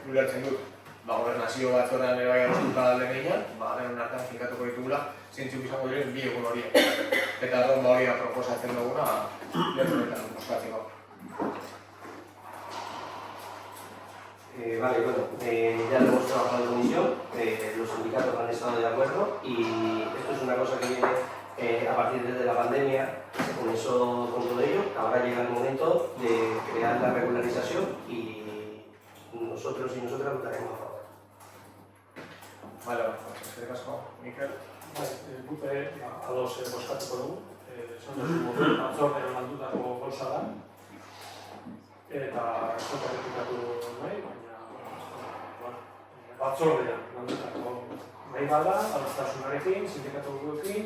ulertzen dut gobernazio batzordean ere bai adostuta denean, denon artean finkatuko ditugula zeintzuk izango diren 2 egun horiek. Eta hori da proposatzen duguna lertunetan boskatzeko. Vale, bueno, ya lo hemos trabajado en comisión, los sindicatos han estado de acuerdo y esto es una cosa que viene a partir de la pandemia, se comenzó con todo ello. Ahora llega el momento de crear la regularización y nosotros y nosotras votaremos a favor. Vale, eskerrik asko, Mikel. Guk ados bozkatuko dugu. Esan duzu batzordean landutako gauza da. Eta ez dut errepikatu nahi, baina batzordean landutako nahi bada, adostasunarekin, sindikatu guekin,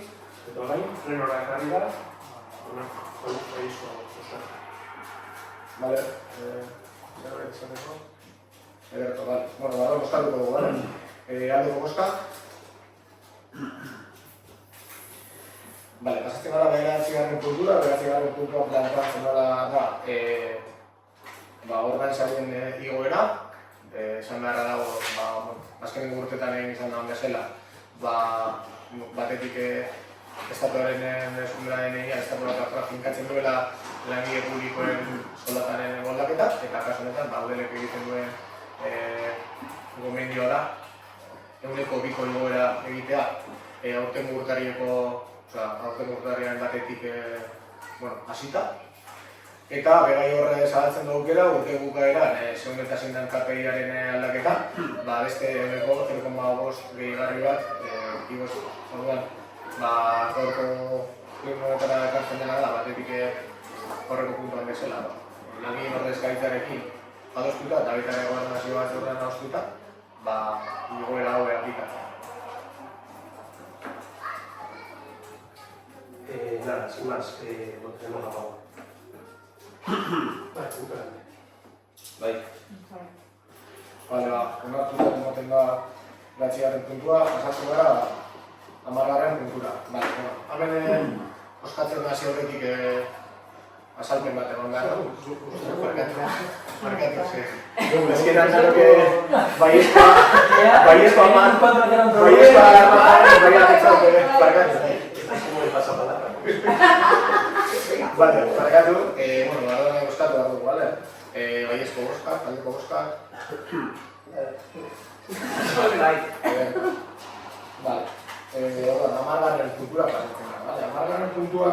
eta orain frenora ekarri da, behizko zuzera. Vale, zerbait izaneko? Ederto, vale. Bueno, bada bozkatuko dugu, vale? Aldeko bozka? Vale, pasatzen gara bederatzigarren puntura, bederatzigarren puntua planteatzen da organizarien igoera. Esan beharra dago, azkenengo urteetan egin izan dagoen bezala, batetik estatuaren eskumberaren egia, estatuak finkatzen duela langile publikoen soldataren moldaketa, eta kasu honetan, udelek egiten duen gomendioa da, 102ko igoera egitea, aurtengo urtarriaren batetik hasita. Eta begai horre zabaltzen dugukera, urte bukaeran, segun eta zein den KPI-aren aldaketa, beste 0,5 gehigarri bat, igoz, orduan, gaurko plenoetara ekartzen dena da, batetik horreko puntuan bezala. Langile ordezkaritzarekin adostuta, eta baita gobernazio bat horrean adostuta, igoera hau aplikatzen. Nada, sin más, votaremos a favor. Bai. Onartuta ematen da 9. puntua, pasatzen gara 10. puntura. Hemen oskatzen hasi horretik azalpen bat eman behar da. Markatu, ze. Ezkeran naro que baiezko aman, baiezko alarma, markatu. ¿Cómo le pasa palabra? Vale, markatu, badona bozkatu behar dugu, bale? Baiezko bozkak, aldeko bozkak. Vale, orduan, 10. puntura pasatzen da, bale? 10. puntua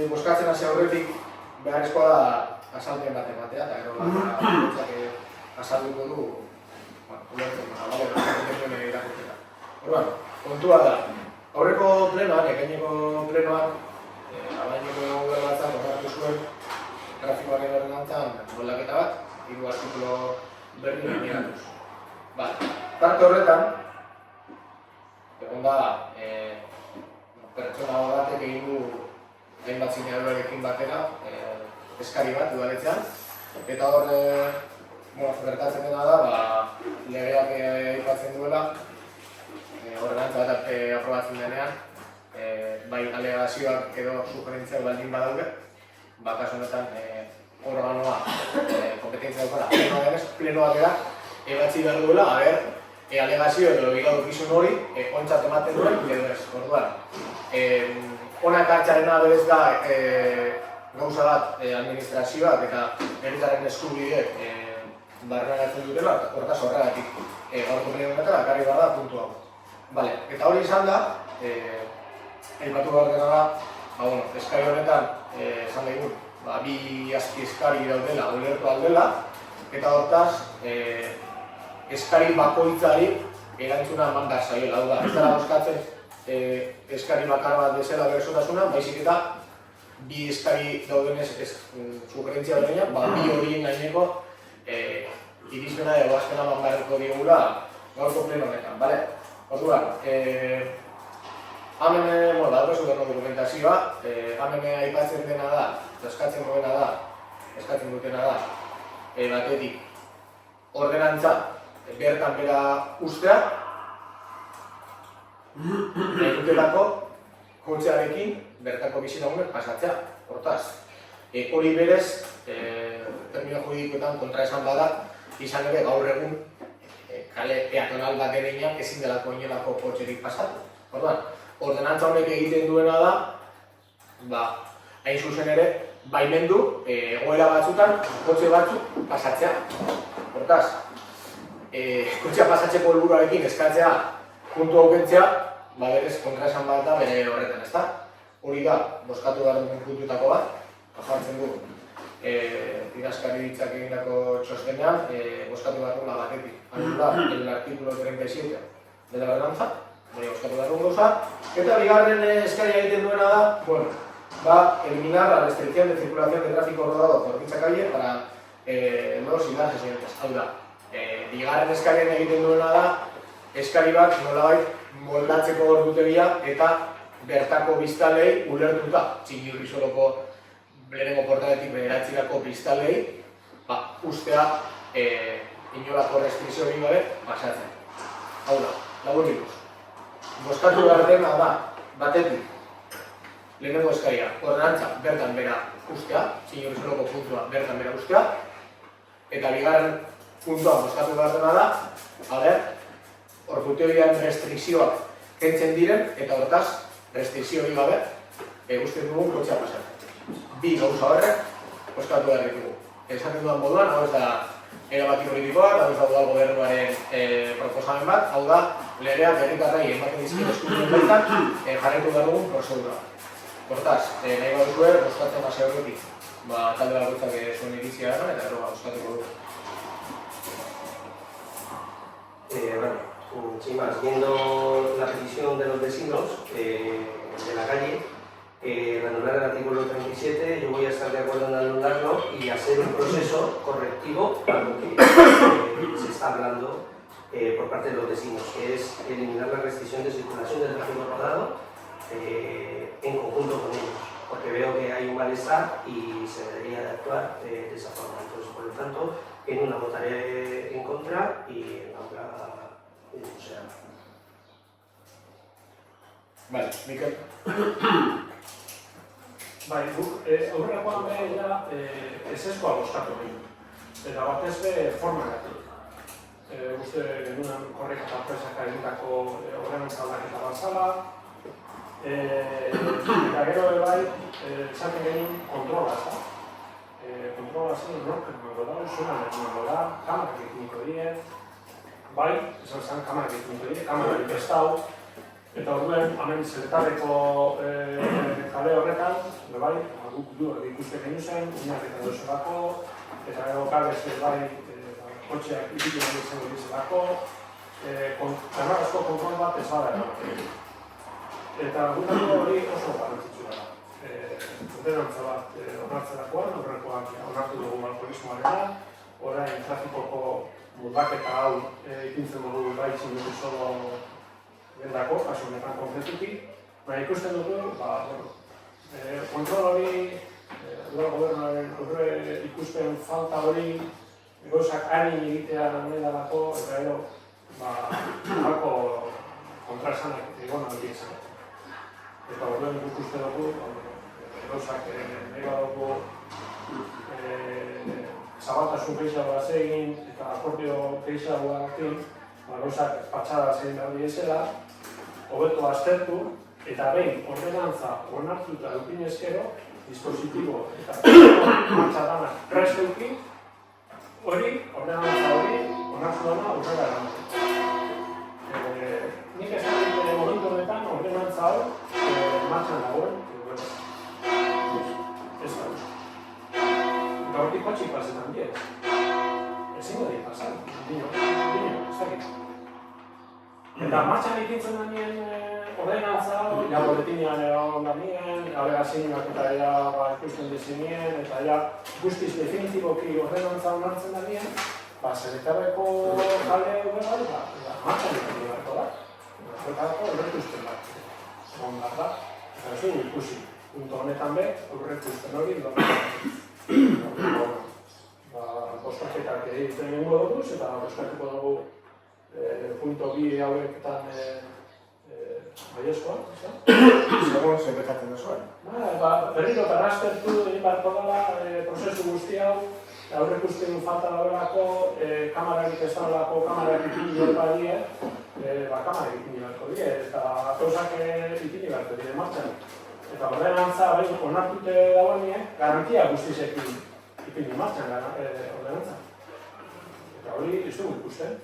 bozkatzen hasi aurretik beharrezkoa da azalpen bat ematea, eta gero azalduko du, ulertzen da, bale? Orduan, kontua da, aurreko plenoan, ekaineko plenoan, abaineko udalbatzak onartu zuen grafikoaren ordenantzan moldaketa bat, 3 artikulu berri egiratuz. Parte horretan, egon da, pertsona batek egin du hainbat zineadorekin batera, eskari bat udaletzean, eta hor gertatzen dena da, legeak aipatzen duela, ordenantza bat aprobatzen denean, bai alegazioak edo sugerentziak baldin badaude, kasu honetan organoa kompetentzia daukala, plenoak era ebatzi behar duela, alegazio edo egigadukizun hori ontzat ematen duen, edo ez, orduan. Hona ekartxarena berez da gauza bat administrazioak eta herritarren eskubideek barrenagatzen dutela, hortaz horregatik gaurko plenoetara ekarri behar da puntu hau. Eta hori izan da, aipatu behar dena da, eskari honetan esan dugu, bi azki eskari daudela, ulertu aldela, eta hortaz, eskari bakoitzari erantzuna eman behar zaiola. Hau da, ez dara bozkatzen eskari bakar bat bezala bersotasuna, baizik eta bi eskari daudenez sugerentzia berdinak, bi horien gaineko irizpena edo azkena eman beharko digula gaurko pleno honetan. Orduan, hemen daukazu berro dokumentazioa, hemen aipatzen dena da, eskatzen dutena da, batetik ordenantza bertan bera ustea, nahi dutelako kotxearekin bertako bizilagunek pasatzea, hortaz. Hori berez, termino juridikoetan kontraesan bada, izan ere gaur egun kale peatonal bat denean ezin delako inolako kotxerik pasatu. Orduan, ordenantza honek egiten duena da, hain zuzen ere, baimendu egoera batzutan kotxe batzuk pasatzea. Hortaz, kotxea pasatzeko helburuarekin eskatzea puntu aukentzea, berez kontraesan bat da bere horretan, ezta? Hori da, bozkatu behar duen puntutako bat, jartzen du idazkaritzak egindako txostenean, bozkatu behar duen batetik. Hau da, el artículo 37 de la ordenanza, bozkatu behar duen gauza, eta bigarren eskaria egiten duena da, bueno, va a eliminar la restricción de circulación de tráfico rodado por dicha calle para nuevos y nuevas residentes. Hau da, bigarren eskarien egiten duena da, eskari bat nolabait moldatzeko ordutegia eta bertako biztanlei ulertuta. Txingurrizoloko lehenengo portaletik bederatzirako biztanlei ustea inolako restrikziorik gabe pasatzen. Hau da, laburikuz. Bozkatu behar dena da, batetik, lehenengo eskaria, ordenantza bertan bera ustea, Txingurrizoloko puntua bertan bera ustea, eta bigarren puntuan bozkatu behar dena da, ordutegian restrikzioak kentzen diren, eta hortaz, restrikziorik gabe, guztien dugun kotxea pasatzen. Bi gauza horrek, bozkatu behar ditugu. Esaten dudan moduan, hau ez da erabaki politikoa, hau ez da udal gobernuaren proposamen bat, hau da, legeak herritarrei ematen dizkien eskubideen bertan jarraitu behar dugun prozedura. Hortaz, nahi baduzue, bozkatzen hasi aurretik, talde bakoitzak zuen iritzia gara, eta gero bozkatuko dugu. Bueno, sin más, viendo la petición de los vecinos de la calle, anular el artículo 37, yo voy a estar de acuerdo en anularlo y hacer un proceso correctivo a lo que se está hablando por parte de los vecinos, que es eliminar la restricción de circulación del tráfico rodado en conjunto con ellos, porque veo que hay un malestar y se debería de actuar de esa forma. Entonces, por lo tanto, en una votaré en contra y en la otra, o sea... Vale, Mikel. Bai, guk aurrekoan behar ezezkoa bozkatu egin. Eta batez be formagatik. Uste genuen korrika eta presaka egitako ordenantza aldaketa bat zala. Eta gero bai, esaten genuen kontrola, eta kontrola zen nork emango da, usunan emango da, kamarak ekiniko die, bai, esan zen kamarak ekiniko die, kamarak ez dau, eta orduen, hemen zeletarreko kale horretan, bai, guk du ikusten genuen zen, unak eta dozelako, eta gero kalez bai, kotxeak ikitu nahi izango dizelako, kanarrazko kontrol bat ez bada erabaten. Eta gutako hori oso garrantzitsua da. Ordenantza bat onartzerakoan, horrekoak onartu dugu alkoholismoarena, orain trafikoko mundaketa hau ipintzen dugu bai Txingurrizolo dendako, kasu honetan konkretuki, baina ikusten dugu, kontrol hori, udal gobernuaren aurre ikusten falta hori, gauzak harin egitea nahi dalako, eta edo, halko kontraesanak egon aldi izan. Eta horren ikusten dugu, gauzak nahi badugu zabaltasun gehiagoa egin eta akordio gehiagoa egin, gauzak patxada zein behar ezela, hobeto aztertu, eta behin ordenantza onartuta edukin ezkero, dispositibo eta martxadanak prest edukin, hori, ordenantza hori, onartu dana aurrera eramateko. Nik ez dut momentu honetan ordenantza hau martxan dagoen, ez da. Eta hortik kotxik pasetan die. Ezin godi pasan, dino, ez dakit. Eta martxan ikintzen denien ordenantza hau, ja boletinean egon denien, alegazioak eta ikusten dizinien, eta guztiz definitiboki ordenantza onartzen denien, zeletarreko kale hori martxan ikin beharko da. Horretako aurreikusten bat. Egon behar da. Eta ez dugu ikusi. Punto honetan be, aurreikusten hori bozkaketak egiten egingo dugu, eta bozkatuko dugu punto bi haueketan baiezkoa. Segon zepetatzen duzuen. Berriro berraztertu egin beharko dela prozesu guzti hau, aurreikusten falta dagoelako, kamararik ez dagoelako, kamararik ipini beharko die, kamarak ipini beharko die, eta gauzak ipini beharko die martxan. Eta ordenantza onartute dagoenien, garantia guztizekin ipini martxan ordenantza. Eta hori ez dugu ikusten.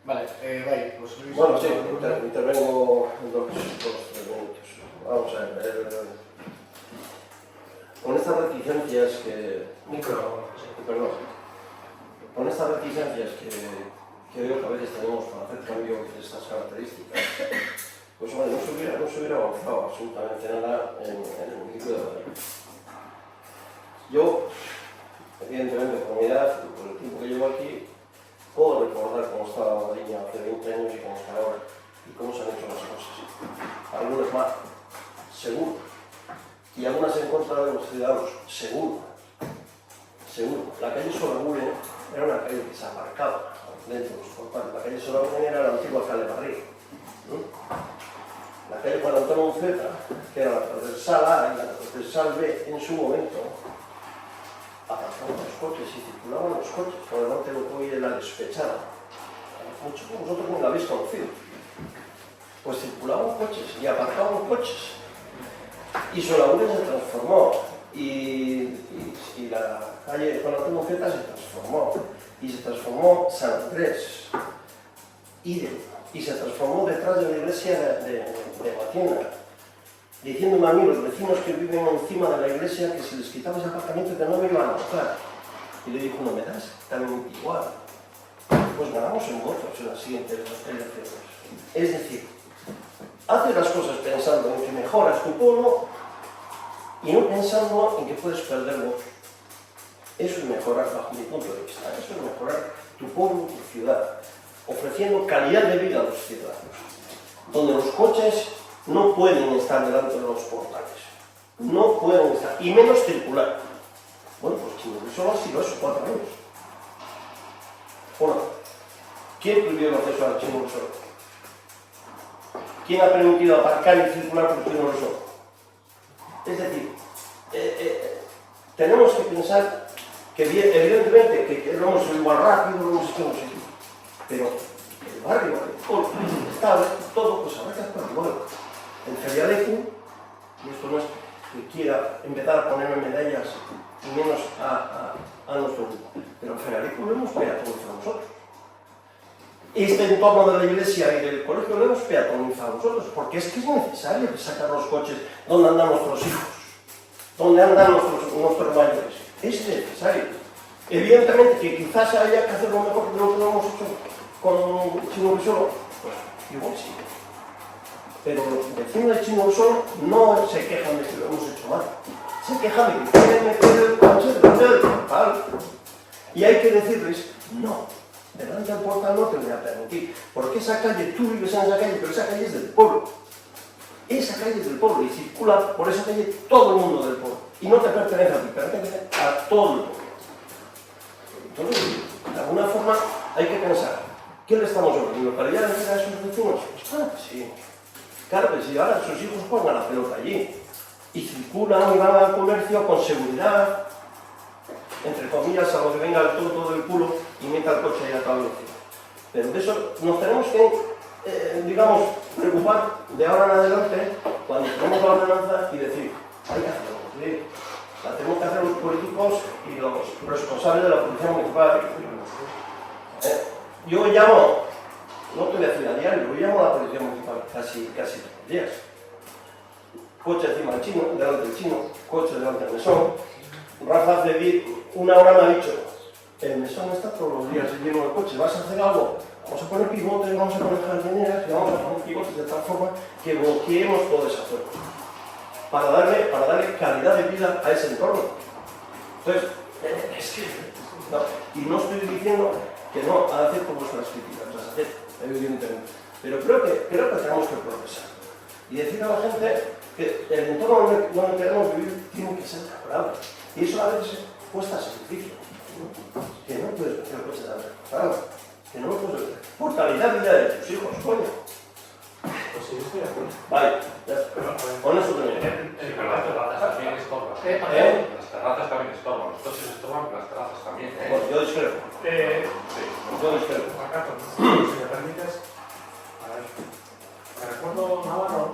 Vale, bai, pues Luis... Bueno, sí, intervengo en 2 o 3 minutos. Vamos a ver. Con estas reticencias que... Perdón. Con estas reticencias que veo que a veces tenemos para hacer cambios de estas características, pues bueno, no se hubiera avanzado absolutamente nada en el municipio de Valladolid. Yo, evidentemente, por mi edad, por el tiempo que llevo aquí, puedo recordar cómo estaba Valladolid hace 20 años y cómo está ahora, y cómo se han hecho las cosas. Algunas más, seguro. Y algunas en contra de los ciudadanos, seguro. Seguro. La calle Solaguren era una calle que se aparcaba dentro de los portales. La calle Solaguren era la antigua calle Barriga. La calle Juan Antonio Unceta, que era la transversal A y la transversal B en su momento, aparcaban los coches y circulaban los coches. Por delante de lo que hoy es la Despechada. Muchos de vosotros no la habéis conocido. Pues circulaban coches y aparcaban coches. Y Solaguren se transformó. Y la calle Juan Antonio Unceta se transformó. Y se transformó San Andrés. Y se transformó detrás de la iglesia de Matina, diciéndome a mí, los vecinos que viven encima de la iglesia, que si les quitaba ese apartamento que no me iban a votar. Y le dijo, no me das, también igual. Pues ganamos en votos en las siguientes elecciones. Es decir, haces las cosas pensando en que mejoras tu pueblo y no pensando en que puedes perder votos. Eso es mejorar, bajo mi punto de vista, eso es mejorar tu pueblo, tu ciudad, ofreciendo calidad de vida a los ciudadanos, donde los coches no pueden estar delante de los portales, no pueden estar, y menos circular. Bueno, pues Chinorrisol ha sido eso, 4 años. Bueno, ¿quién prohibió el acceso al Chinorrisol? ¿Quién ha permitido aparcar y circular por Chinorrisol? Es decir, tenemos que pensar que evidentemente que lo hemos hecho igual rápido, lo hemos hecho pero el barrio, el pueblo, el estado, todo, pues habrá que actuar igual. En Ferialecu, y esto no es que quiera empezar a ponerme medallas y menos a nuestro grupo, pero en Ferialecu lo hemos peatonizado nosotros. Este entorno de la iglesia y del colegio lo hemos peatonizado nosotros, porque es que es necesario sacar los coches donde andan nuestros hijos, donde andan nuestros mayores. Es necesario. Evidentemente que quizás haya que hacerlo mejor de lo que lo hemos hecho con Chinorrisol, pues igual sí. Pero los vecinos de Chinorrisol no se quejan de que lo hemos hecho mal. Se quejan de que quieren meter el coche delante del portal. Y hay que decirles, no, delante del portal no te voy a permitir. Porque esa calle, tú vives en esa calle, pero esa calle es del pueblo. Esa calle es del pueblo y circula por esa calle todo el mundo del pueblo. Y no te pertenece a ti, pertenece a todo el pueblo. Entonces, de alguna forma, hay que pensar, ¿qué le estamos ofreciendo? ¿Para ir a decir a esos vecinos? Pues claro que sí. Claro que sí, ahora sus hijos juegan a la pelota allí. Y circulan y van al comercio con seguridad, entre comillas, a lo que venga el tonto del culo y meta el coche ahí a toda velocidad. Pero de eso nos tenemos que, digamos, preocupar de ahora en adelante, cuando tenemos la ordenanza y decir, hay que hacerlo cumplir. La tenemos que hacer los políticos y los responsables de la policía municipal. Yo llamo, no te voy a decir a diario, yo llamo a la policía municipal casi todos los días. Coche encima del chino, delante del chino, coche delante del mesón. Rafa hace 1 hora me ha dicho, el mesón está todos los días lleno de coche, ¿vas a hacer algo? Vamos a poner pivotes, vamos a poner jardineras y vamos a poner pivotes de tal forma que bloqueemos toda esa zona. Para darle calidad de vida a ese entorno. Entonces, es que, no, y no estoy diciendo que no acepto vuestras críticas, las acepto, evidentemente, pero creo que tenemos que progresar y decir a la gente que el entorno donde queremos vivir tiene que ser mejorable, y eso a veces cuesta sacrificio, que no puedes meter el coche de la que no lo puedes meter, por calidad de vida de tus hijos, coño. Pues sí, estoy de acuerdo. Vale, ya está. Con eso termino. Pero las terrazas también estorban. Las terrazas también estorban. Los coches estorban, pero las terrazas también. Bueno, yo discrepo. Sí. Yo discrepo. Acá, si me permites, a ver, te recuerdo, Navarro,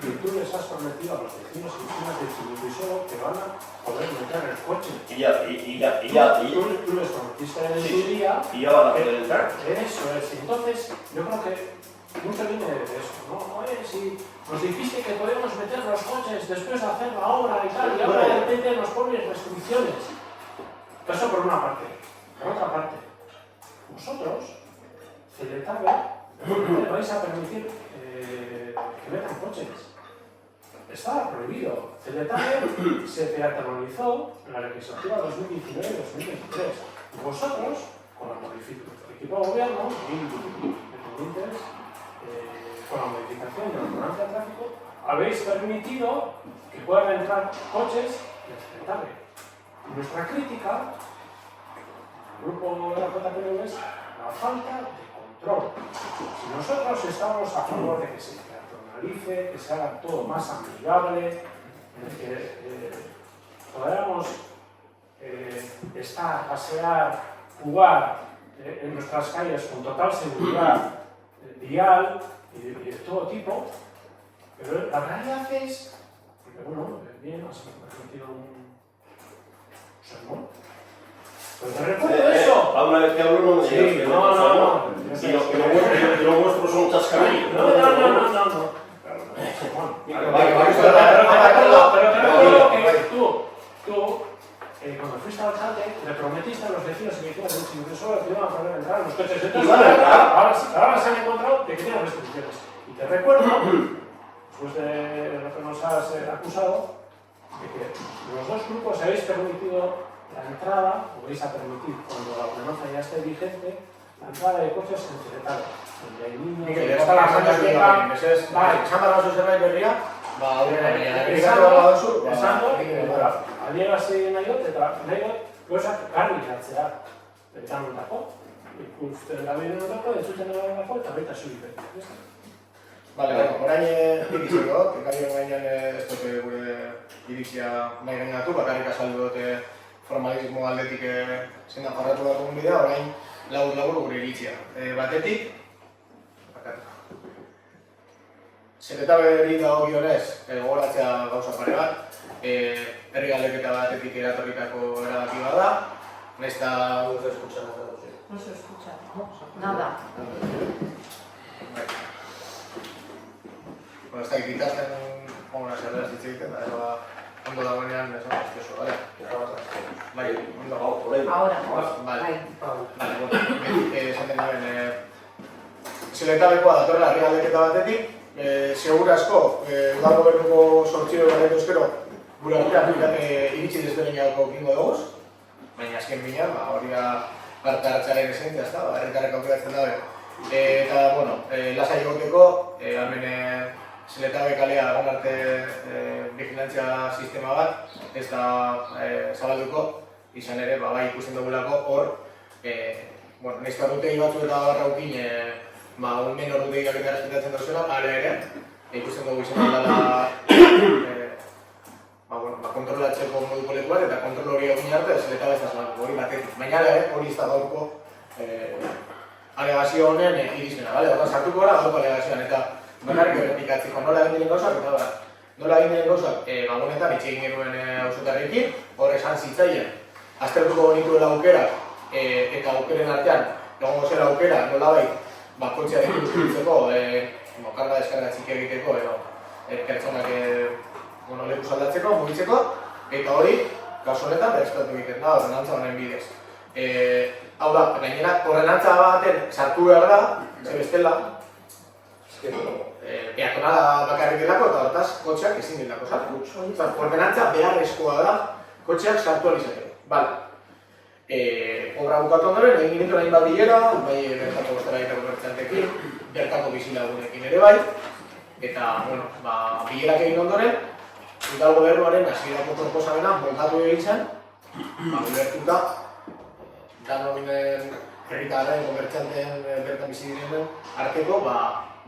que tú les has prometido a los vecinos y vecinas del Chimipisoro que van a poder meter el coche. Y ya Tú les prometiste en su día. y ya van a que, poder. claro, eso es. Entonces, yo creo que mucho viene de eso, ¿no? Oye, si nos dijiste que podemos meter los coches después de hacer la obra y tal, y ahora de repente nos pones restricciones. Eso por una parte. Por otra parte, vosotros, Celetabe, vais a permitir que metan coches. Estaba prohibido. Celetabe se peatonalizó en la legislatura 2019-2023. Vosotros, con la modificación del equipo de gobierno, independientes, con la modificación de la ordenanza de tráfico, habéis permitido que puedan entrar coches en Celetabe. Nuestra crítica, el grupo de la JPNV, es la falta de control. Si nosotros estamos a favor de que se peatonalice, que se haga todo más amigable, que podamos estar, pasear, jugar en nuestras calles con total seguridad vial y de todo tipo, pero la realidad es que, bueno, bien, has metido un sermón. Pero te recuerdo eso. A una vez que hablo no me digas que no. Y lo vuestro son chascarrillos. No. Pero te recuerdo que tú, cuando fuiste alcalde, le prometiste a los vecinos y vecinas del Chimipisoro que iban a poder entrar en los coches. Entonces, ahora se han encontrado de que tienen restricciones. Y te recuerdo, después de lo que nos has acusado, de que los dos grupos habéis permitido la entrada, o vais a permitir, cuando la ordenanza ya esté vigente, la entrada de coches en Celetabe, donde hay niños, Nik ez da biblioteca, mesedez, esan behar bazu zerbait berria, aurrera baina, egitatu behar baduzu, adierazi nahi dut, eta nahi dut, gauzak garbi jartzea, betanutako, ikusten gabirenutako, entzuten gabirenutako, eta baita zuri. Vale, orain iritzeko, ekarri gainean ez dute gure iritzia nahi gainatu, bakarrik azaldu dute formalismo aldetik zein da jarratu behar dugun bidea, orain labur gure iritzia. Batetik, Zeletaberi dagokionez, gogoratzea gauza pare bat, herri galdeketa batetik eratorritako erabaki bat da, nahiz eta No se escucha. Nada. Bueno, ez da ikitatzen hona zerberaz hitz egiten, da ondo dagoenean esan aztezu, bale? Bai, ondo. Ahora. Vale, bueno, esaten nuen, Zeletabekoa datorrela herri galdeketa batetik, segurazko, udal gobernuko sortzio bat ezkero, gure artean iritsi desberdinako kingo dugu, baina azken binean, hori da parte hartzaren esentzia, ezta, herritarrek aukeratzen dabe. Eta, bueno, lasai egoteko, hemen Zeletabe kalea egon arte vigilantzia sistema bat, ez da zabalduko, izan ere, bai ikusten dugulako hor, nahiz rutegi batzu eta barraukin, men ordutegiak eta errespetatzen dauzela, ara ere, ikusten dugu izan dela kontrolatzeko moduko leku bat, eta kontrol hori egin arte, Zeletabe ez da zabalduko, hori batetik. Baina hori ez da gaurko alegazio honen irizmena, horra sartuko gara gaurko alegazioan, eta bakarrik errepikatzeko nola egin diren gauzak, eta nola egin diren gauzak, gabonetan itxe egin genuen auzotarrekin, hor esan zitzaien, aztertuko genituela aukerak, eta aukeren artean, egongo zela aukera, nolabait, kotxearekin utilitzeko, karga deskarga txiki egiteko, edo pertsonak leku saldatzeko, mugitzeko, eta hori, kasu honetan, bereztatu egiten da, ordenantza honen bidez. Hau da, gainera, ordenantza baten sartu behar da, ze bestela, peatonala bakarrik delako, eta hortaz, kotxeak ezin delako sartu. Ordenantza beharrezkoa da, kotxeak sartu alizateko. Bale. Obra bukatu ondoren, egin ginitu nahi bat bilera, bai bertako bostera egiteko bertxantekin, bertako bizilagunekin ere bai, eta, bueno, bilerak egin ondoren, udal gobernuaren hasierako proposamena moldatu egin zen, ulertuta, danon herritarren, komertxanteen, bertan bizi direnen arteko,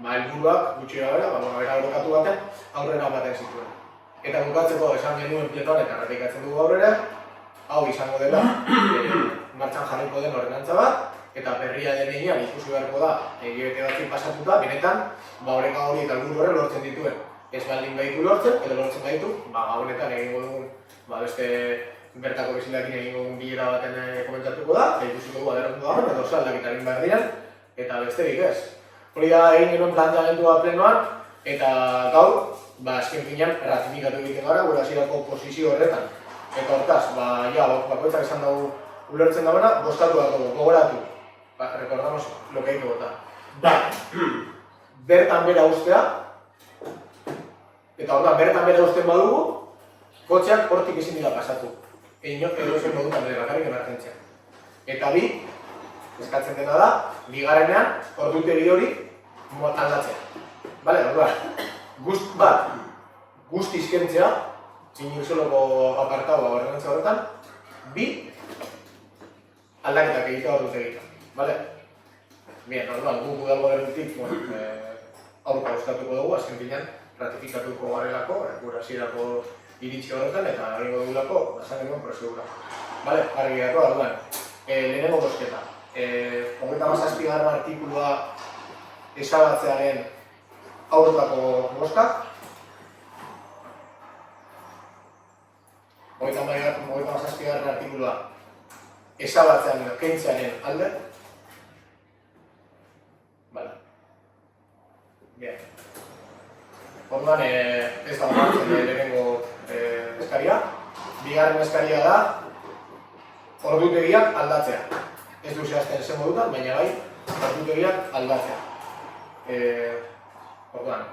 helburuak gutxi gara, era horrekatu baten, aurrera baten zituen. Eta bukatzeko esan genuen plenoan eta errepikatzen dugu aurrera, hau izango dela, martxan jarriko den ordenantza bat, eta berria denean ikusi beharko da hilabete batzuk pasatuta, benetan, oreka hori eta helburu horrek lortzen dituen. Ez baldin baditu lortzen, edo lortzen baditu, honetan egingo dugun, beste bertako bizilakin egingo dugun bilera baten komentatuko da, eta ikusiko dugu aderantu dagoen, edo aldaketa egin behar diren, eta besterik ez. Hori da egin genuen planteamendua plenoan, eta gaur, azken finean, ratifikatu egiten gara, gure hasierako posizio horretan. Eta hortaz, bakoitzak esan dugu ulertzen dagoena, bozkatu dago, gogoratu. Recordamos lo que hay que votar. Bertan bera ustea, eta hortan bertan bera usten badugu, kotxeak hortik ezin dira pasatu. Edo zen modutan bere bakarrik emergentzia. Eta bi, eskatzen dena da, bigarrenean, ordutegi hori aldatzea. Bale, orduan, guztiz kentzea, txinurzeloko apartaua horrentza horretan, bi, aldaketak egitea ordutegitan. Bale? Bien, orduan, guk udal gobernutik aurka bozkatuko dugu, azken finean ratifikatuko garelako, gure hasierako iritsi horretan, eta egingo dugulako, esan genuen prozedura. Bale, argi dago, orduan, lehenengo bozketa. 37. artikulua ezabatzearen aurkako bozkak. 37. artikulua ezabatzean kentzearen alde. Vale. Bien. Orduan, ez da onartzen lehenengo eskaria. Bigarren eskaria da, ordutegiak aldatzea. Ez du zehazten zen modutan, baina bai, ordutegiak aldatzea. Orduan,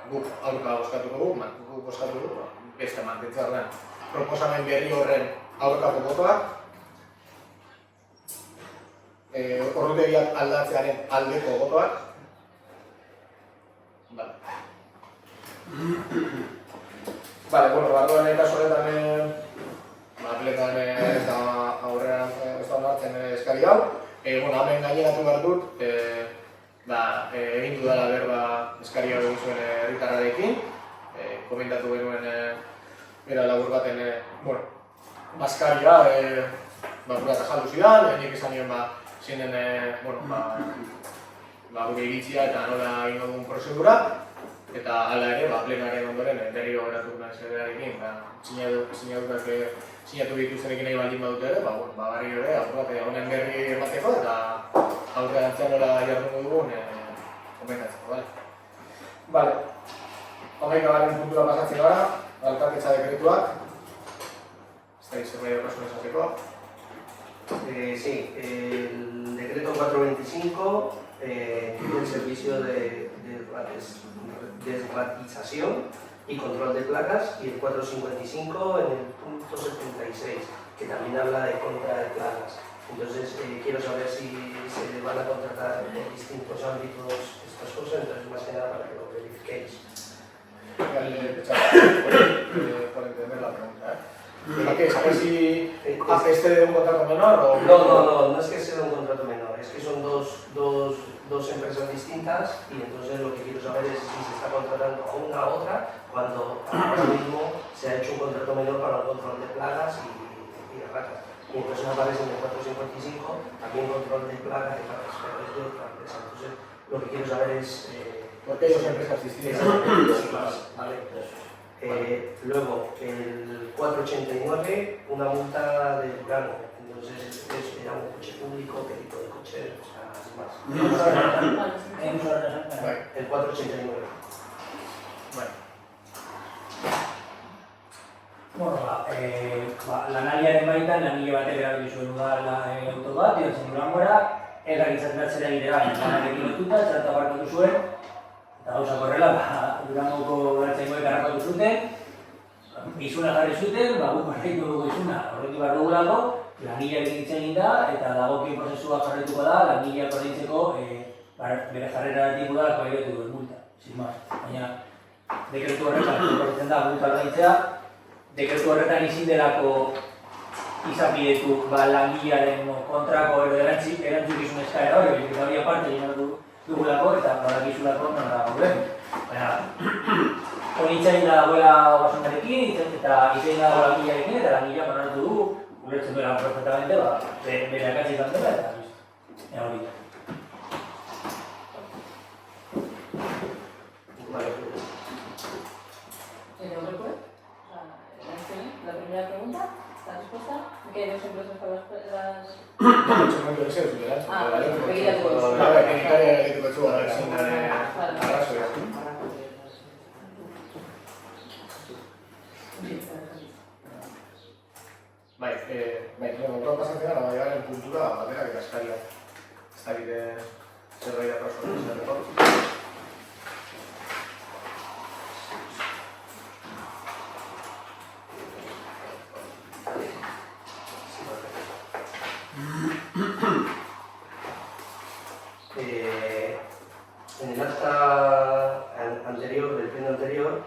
guk aurka bozkatuko dugu, guk bozkatuko dugu, beste mantentzea orduan. Proposamen berri horren aurkako botoak, ordutegiak aldatzearen aldeko botoak. Vale, barruan kasu honetan atletan ez da aurrean ez da onartzen eskari hau. Hemen gaineratu behar dut, egin dudala berba eskari hau egin zuen herritarrarekin. Komentatu genuen bera labur baten maskaria gure azaldu zidan, nik esan nion zinen gure iritzia eta nola egingo dugun prozedura. Eta hala ere, plenaren ondoren, berriro geratuko nahi zerarekin, sinatu dituztenekin nahi baldin badute ere, barriro ere, honen berri emateko eta aurre antzean nola jardungo dugun komentatzeko, bale? Hamaikagarren puntura pasatzen gara, alkatetza dekretuak. Ez da zerbait horresun esateko. Sí, el decreto 425 el servicio de desratización y control de plagas, y el 455 en el punto 76, que también habla de contra de plagas. Entonces, quiero saber si se van a contratar en distintos ámbitos estas cosas, entonces más que nada para que lo verifiquéis. Por entender la pregunta, ¿Pero qué? ¿Saber si este de un contrato menor o...? No es que sea un contrato menor, es que son dos empresas distintas, y entonces lo que quiero saber es si se está contratando a una u otra cuando ahora mismo se ha hecho un contrato menor para el control de plagas y de ratas. Y entonces aparece en el 455 también control de plagas y ratas, pero es de otra empresa. Entonces lo que quiero saber es... ¿Por qué hay dos empresas distintas? Vale. Luego, el 489, una multa de Urano. Entonces, era un coche público, ¿qué tipo de coche? O sea, sin más. El 489. Lanaldiaren baitan, langile batek erabili zuen auto bat, zen Durangora, errealizatzera egitea lanarekin lotuta, txarta barkatu zuen, eta gauzak horrela, Durangoko beratzaingoek harrapatu zuten, izuna jarri zuten, guk barritu dugu izuna horretu behar dugulako, langilearekin hitz egin da, eta dagokien prozesua jarrituko da, langileak ordaintzeko bere jarreratik udalako airetu duen multa, sin más. Baina, dekretu horretan, horretzen da, multa ordaintzea, dekretu horretan izin delako izapidetu langilearen kontrako erantzukizun eskaera hori, eta hori aparte egin dugulako eta badakizulako nora gauden. Baina, hori itzain da dagoela ogasanarekin, eta itzain da dagoela langilearekin, eta langileak onartu du, ulertzen duela perfectamente, bere akatzetan dela, eta momento ese es dela. begiratuko duzu. Teknikaria egiteko etxua da, ezin da arrazoia. Bai, gero pasatzen gara, baiaren puntura, baterak eta eskaria. Ez dakit zerbait da paso izateko. En el acta anterior, del pleno anterior,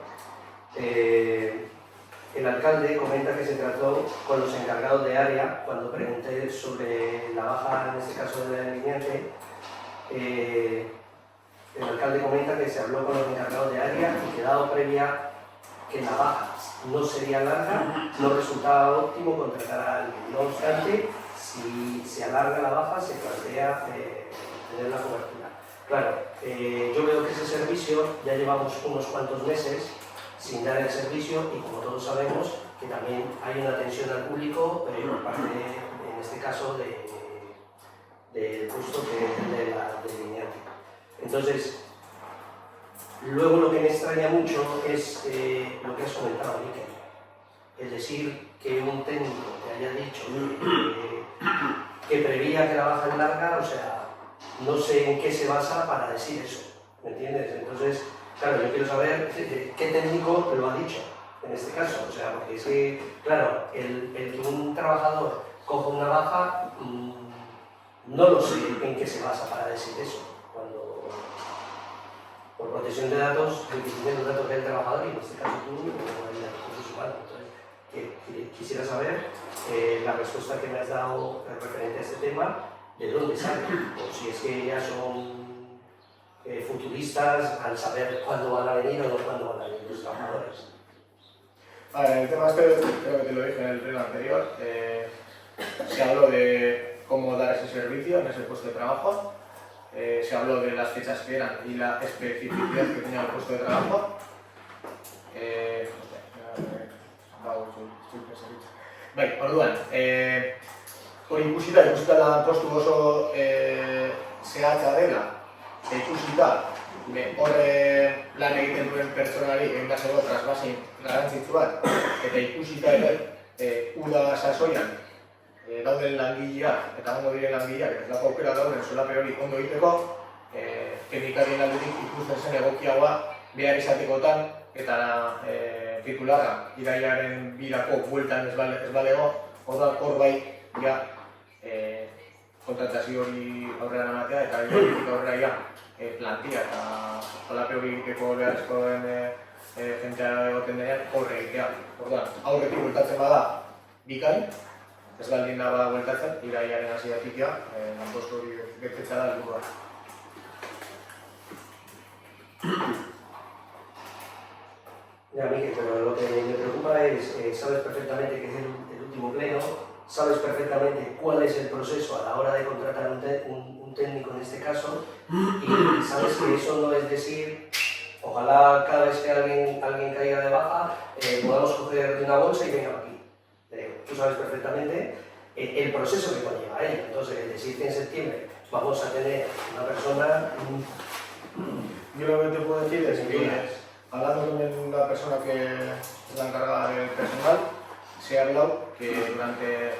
el alcalde comenta que se trató con los encargados de área, cuando pregunté sobre la baja, en este caso de la delineante, el alcalde comenta que se habló con los encargados de área y que dado previa que la baja no sería larga, no resultaba óptimo contratar a alguien. No obstante, si se alarga la baja, se plantea tener la cobertura. Claro, yo veo que ese servicio ya llevamos unos cuantos meses sin dar el servicio y como todos sabemos que también hay una atención al público por parte, en este caso, del puesto de la delineante. Entonces, luego lo que me extraña mucho es lo que has comentado, Miquel. Es decir, que un técnico te haya dicho que preveía que la baja es larga, o sea, no sé en qué se basa para decir eso, ¿me entiendes? Entonces, claro, yo quiero saber qué técnico lo ha dicho en este caso, o sea, porque es que, claro, el que un trabajador coja una baja, no lo sé en qué se basa para decir eso, cuando por protección de datos, el que tiene los datos del trabajador, y en este caso tú, como el de recursos humanos. Entonces, quisiera saber la respuesta que me has dado referente a este tema, de dónde sale, o si es que ya son futuristas al saber cuándo van a venir o no cuándo van a venir los trabajadores. Vale, el tema este, creo que te lo dije en el pleno anterior, se habló de cómo dar ese servicio en ese puesto de trabajo, se habló de las fechas que eran y la especificidad que tenía el puesto de trabajo. Bai, orduan, hori ikusita da postu oso zehatza dela, ikusita horre lan egiten duen pertsonari egindazeko trasbasi garrantzitsu bat, eta ikusita ere uda sasoian dauden langileak eta ondo diren langileak, eta ez dago aukera dauden solape hori ondo egiteko, teknikarien aldetik ikusten zen egokiagoa behar izatekotan eta titularra irailaren birako bueltan ez balego, hor bai ja kontratazio hori aurrera namatea eta aurrera ja plantilla eta solape hori egiteko beharrezkoen jentea egoten denean horre egitea. Orduan, aurretik bueltatzen bada bikain, ez baldin da bueltatzen, irailaren hasieratik ja, lanpostu hori betetzea da helburua. Mira, Miquel, pero lo que me preocupa es, sabes perfectamente que es el último pleno, sabes perfectamente cuál es el proceso a la hora de contratar un técnico en este caso, y sabes que eso no es decir, ojalá cada vez que alguien caiga de baja podamos coger de una bolsa y venga aquí. Tú sabes perfectamente el proceso que conlleva ello. Entonces, el decir que en septiembre vamos a tener una persona... Yo lo que te puedo decir es que, hablando con una persona que es la encargada del personal, se ha hablado que durante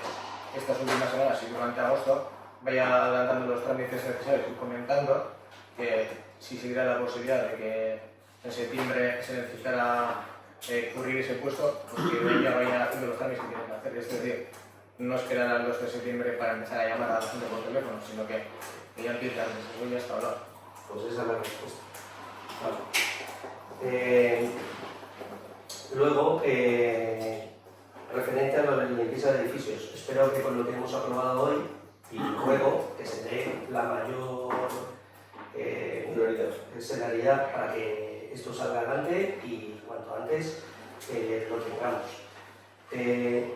estas últimas semanas y durante agosto vaya adelantando los trámites necesarios y comentando que si se diera la posibilidad de que en septiembre se necesitara cubrir ese puesto, pues que ya vayan haciendo los trámites que tienen que hacer. Es decir, no esperar al 2 de septiembre para empezar a llamar a la gente por teléfono, sino que ya empiece antes. Eso ya está hablado. Pues esa es la respuesta. Luego, referente a la limpieza de edificios, espero que con lo que hemos aprobado hoy y luego que se dé la mayor celeridad para que esto salga adelante y cuanto antes lo tengamos.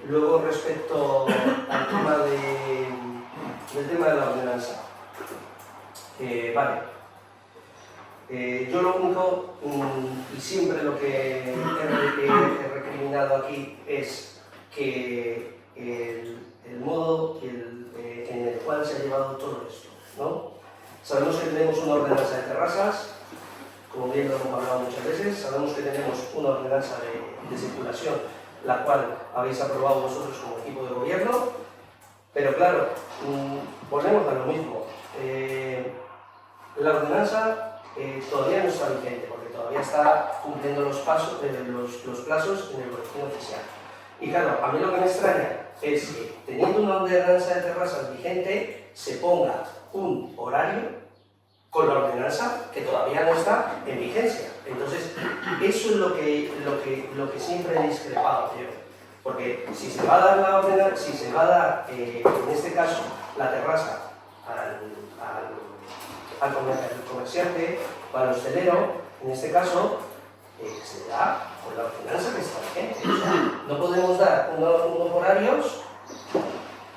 Luego, respecto al tema del tema de la ordenanza, vale. Yo lo único, y siempre lo que he recriminado aquí es que el modo en el cual se ha llevado todo esto, ¿no? Sabemos que tenemos una ordenanza de terrazas, como bien lo hemos hablado muchas veces, sabemos que tenemos una ordenanza de circulación, la cual habéis aprobado vosotros como equipo de gobierno, pero claro, volvemos a lo mismo. La ordenanza todavía no está vigente, porque todavía está cumpliendo los plazos en el boletín oficial. Y claro, a mí lo que me extraña es que, teniendo una ordenanza de terrazas vigente, se ponga un horario con la ordenanza que todavía no está en vigencia. Entonces, eso es lo que siempre he discrepado yo. Porque si se va a dar la ordenanza, si se va a dar, en este caso, la terraza al comerciante o al hostelero, en este caso, se da con la ordenanza que está vigente. O sea, no podemos dar unos horarios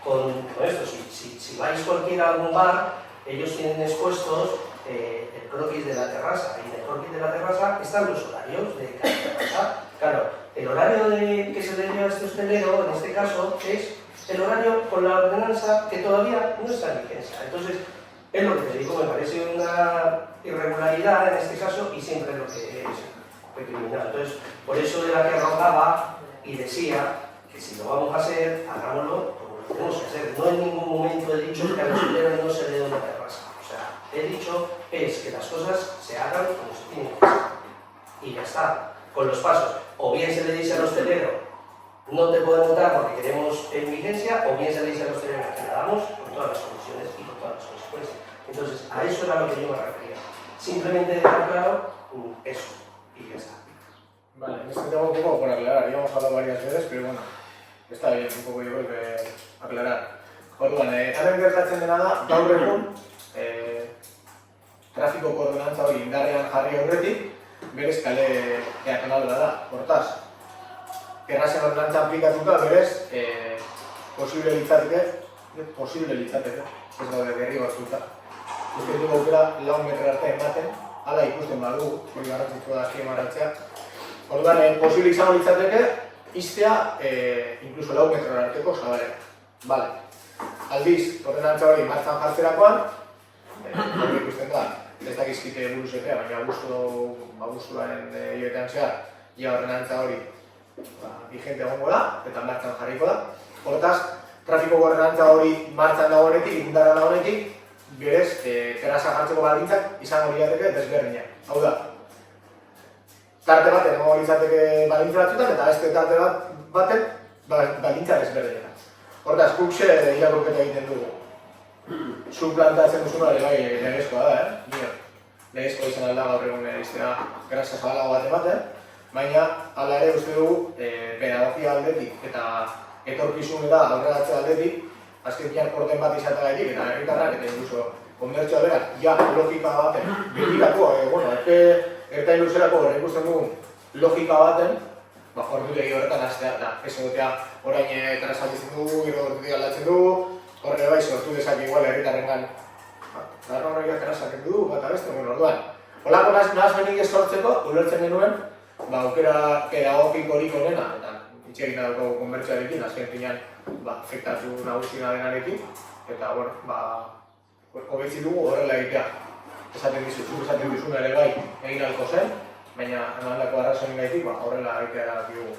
con esto. Si vais cualquiera a algún bar, ellos tienen expuestos el croquis de la terraza, y en el croquis de la terraza están los horarios de cada terraza. Claro, el horario que se le dio a este hostelero, en este caso, es el horario con la ordenanza que todavía no está en vigencia. Entonces, es lo que te digo, me parece una irregularidad en este caso y siempre lo que es recriminado. Entonces, por eso era que rogaba y decía que si lo vamos a hacer, hagámoslo como lo tenemos que hacer. No en ningún momento he dicho que a los hosteleros no se le dé una terraza. O sea, he dicho es que las cosas se hagan como se tienen que hacer. Y ya está, con los pasos. O bien se le dice al hostelero, no te podemos dar porque queremos en vigencia, o bien se le dice al hostelero que la damos con todas las condiciones y con todas las consecuencias. Entonces, a eso era lo que yo me refería. Simplemente dejar claro eso, y ya está. Vale, en este tema un poco por aclarar, ya hemos hablado varias veces, pero bueno, está bien, un poco yo creo que aclarar. Orduan, hemen gertatzen dena da, gaur egun, trafiko koordinantza hori indarrean jarri aurretik, berez kalea kanalda da, hortaz. Terrazen ordenantza aplikatuta, berez, posible litzateke, ez daude berri batzuta. Uste dugu aukera 4 metro arte ematen, hala ikusten badugu, hori garrantzitsua da azpimarratzea. Orduan, posible izango litzateke, iztea, incluso 4 metro arteko zabalera. Vale. Aldiz, ordenantza hori martxan jartzerakoan, hori ikusten da, ez dakizkite buruz epea, baina abuztuaren hiletan zehar, ja ordenantza hori vigente egongo da, eta martxan jarriko da. Hortaz, trafiko ordenantza hori martxan dagoenetik, indarra dagoenetik, berez, terraza jartzeko baldintzak izango lirateke desberdinak. Hau da, tarte baten egongo litzateke baldintza batzutan, eta beste tarte baten baldintza desberdinak. Hortaz, gukse irakurketa egiten dugu. Zuk plantatzen duzuna ere bai legezkoa da, legezkoa izan alda gaur egun iztera grazia zabalago bat ematen, baina hala ere uste dugu pedagogia aldetik eta etorkizunera aurreratzea aldetik, azken orden bat izatagaitik eta herritarrak eta incluso komertzioa bera, ja logika baten, betirako, ertain luzerako ikusten dugun logika baten, ordutegi horretan hastea eta ez egotea orain terrazak izan dugu, gero ordutik aldatzen dugu, horre bai sortu dezak igual herritarrengan garra horreia terrazak du, bat abeste, orduan. Holako nahazmenik ez sortzeko, ulertzen genuen, aukera pedagogikorik onena, eta itxerik daukagu konbertsioarekin, azken finean afektatu nagusina denarekin, eta hobetzi dugu horrela egitea. Esaten dizuna ere bai egin ahalko zen, baina emandako arrazoen gaitik horrela egitea erabaki dugu.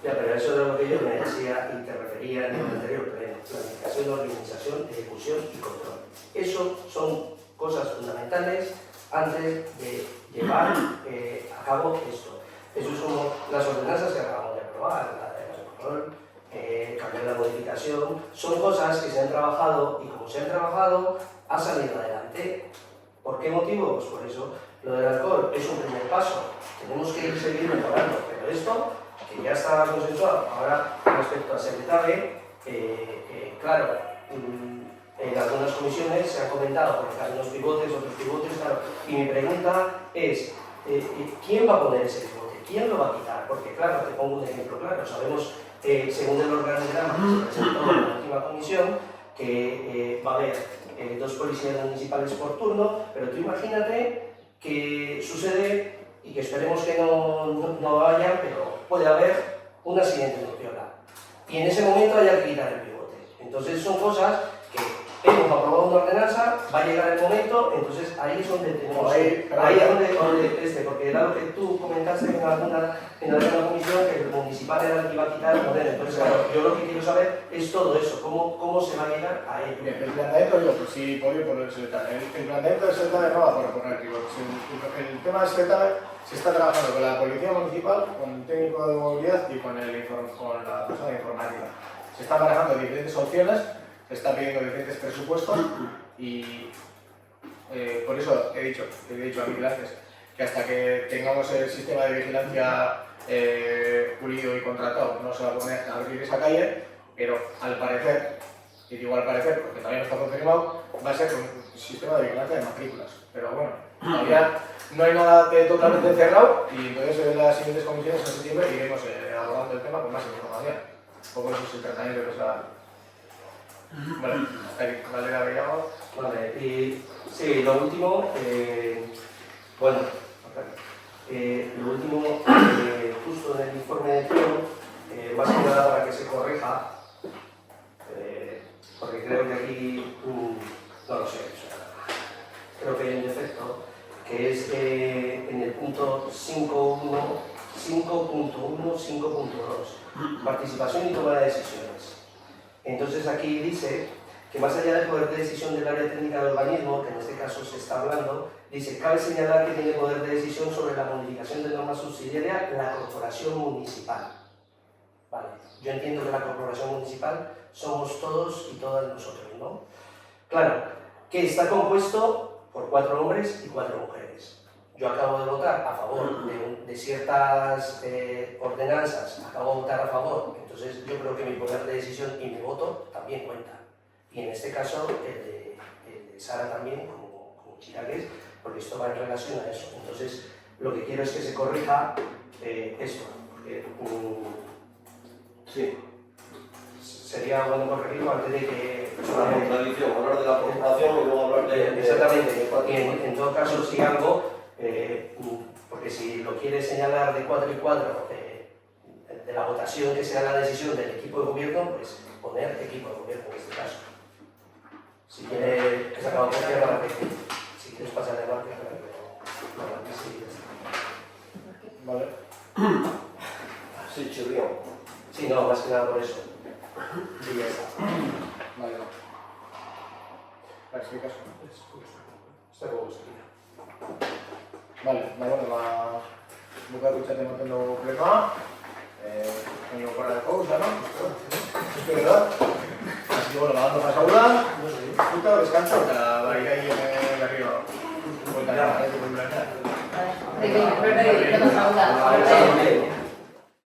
Ya, pero eso es lo que yo me decía y te refería en el anterior pleno. Planificación, organización, ejecución y control. Eso son cosas fundamentales antes de llevar a cabo esto. Eso son las ordenanzas que acabamos de aprobar, la de control, cambiar la modificación. Son cosas que se han trabajado y como se han trabajado, ha salido adelante. ¿Por qué motivo? Pues por eso. Lo del alcohol es un primer paso. Tenemos que seguir mejorando, pero esto que ya está consensuado. Ahora, respecto a secretario, claro, en algunas comisiones se han comentado, porque hay unos pivotes, otros pivotes, claro, y mi pregunta es, ¿quién va a poner ese pivote? ¿Quién lo va a quitar? Porque claro, te pongo un ejemplo claro, sabemos, según el organigrama que se presentó en la última comisión, que va a haber 2 policías municipales por turno, pero tú imagínate que sucede y que esperemos que no haya, pero puede haber una siguiente nociola. Y en ese momento haya que quitar el pivote. Entonces son cosas que hemos aprobado una ordenanza, va a llegar el momento, entonces ahí es donde tenemos ahí es donde porque era lo que tú comentaste en alguna comisión, que el municipal era el que iba a quitar el modelo. Entonces, claro, yo lo que quiero saber es todo eso, cómo se va a llegar a ello. Bien, el planteamiento, yo, pues sí, podría poner el secretario. El planteamiento del secretario no va por poner pivotes. El tema del secretario se está trabajando con la policía municipal, con el técnico de movilidad y con la persona de informática. Se están barajando diferentes opciones, se está pidiendo diferentes presupuestos y por eso he dicho a Miguel antes que hasta que tengamos el sistema de vigilancia pulido y contratado no se va a poner a abrir esa calle, pero al parecer, y digo al parecer porque todavía no está confirmado, va a ser con un sistema de vigilancia de matrículas. Pero bueno, todavía no hay nada totalmente cerrado y entonces en las siguientes comisiones en septiembre iremos abordando el tema con más información. Un poco eso es el tratamiento que se va a dar. Vale, hasta aquí. Vale, la veíamos. Vale, y sí, lo último, bueno, lo último, justo en el informe de Tío, más que nada para que se corrija, porque creo que aquí, no lo sé, o sea, creo que hay un defecto, que es en el punto 5.1, 5.2, participación y toma de decisiones. Entonces aquí dice que más allá del poder de decisión del área técnica de urbanismo, que en este caso se está hablando, dice, cabe señalar que tiene poder de decisión sobre la modificación de normas subsidiarias la corporación municipal. Vale, yo entiendo que la corporación municipal somos todos y todas nosotros, ¿no? Claro, que está compuesto por 4 hombres y 4 mujeres. Yo acabo de votar a favor de ciertas ordenanzas, acabo de votar a favor, entonces yo creo que mi poder de decisión y mi voto también cuenta. Y en este caso, el de Sara también, como chica que es, porque esto va en relación a eso. Entonces, lo que quiero es que se corrija esto, porque Sí. sería bueno corregirlo antes de que... Es una contradicción, hablar de la corporación y luego hablar de... Exactamente, y en todo caso, si algo, porque si lo quiere señalar de 4 y 4, de la votación que sea la decisión del equipo de gobierno, pues poner equipo de gobierno en este caso. Si quiere que se acabe de cierra, si quieres pasar de marca, sí, Vale. Sí, chirrión. sí, no, más que nada por eso. Y ya está. Vale, no. La explicación. Zer gogo zekia. Vale, bueno, bukatu txaten moten dugu plenoa. Baina okorra de pausa, ¿no? Esto es verdad. Así que bueno, la banda pasa una, disfruta, descansa, eta bai gai berriro. Buelta, ya, Venga,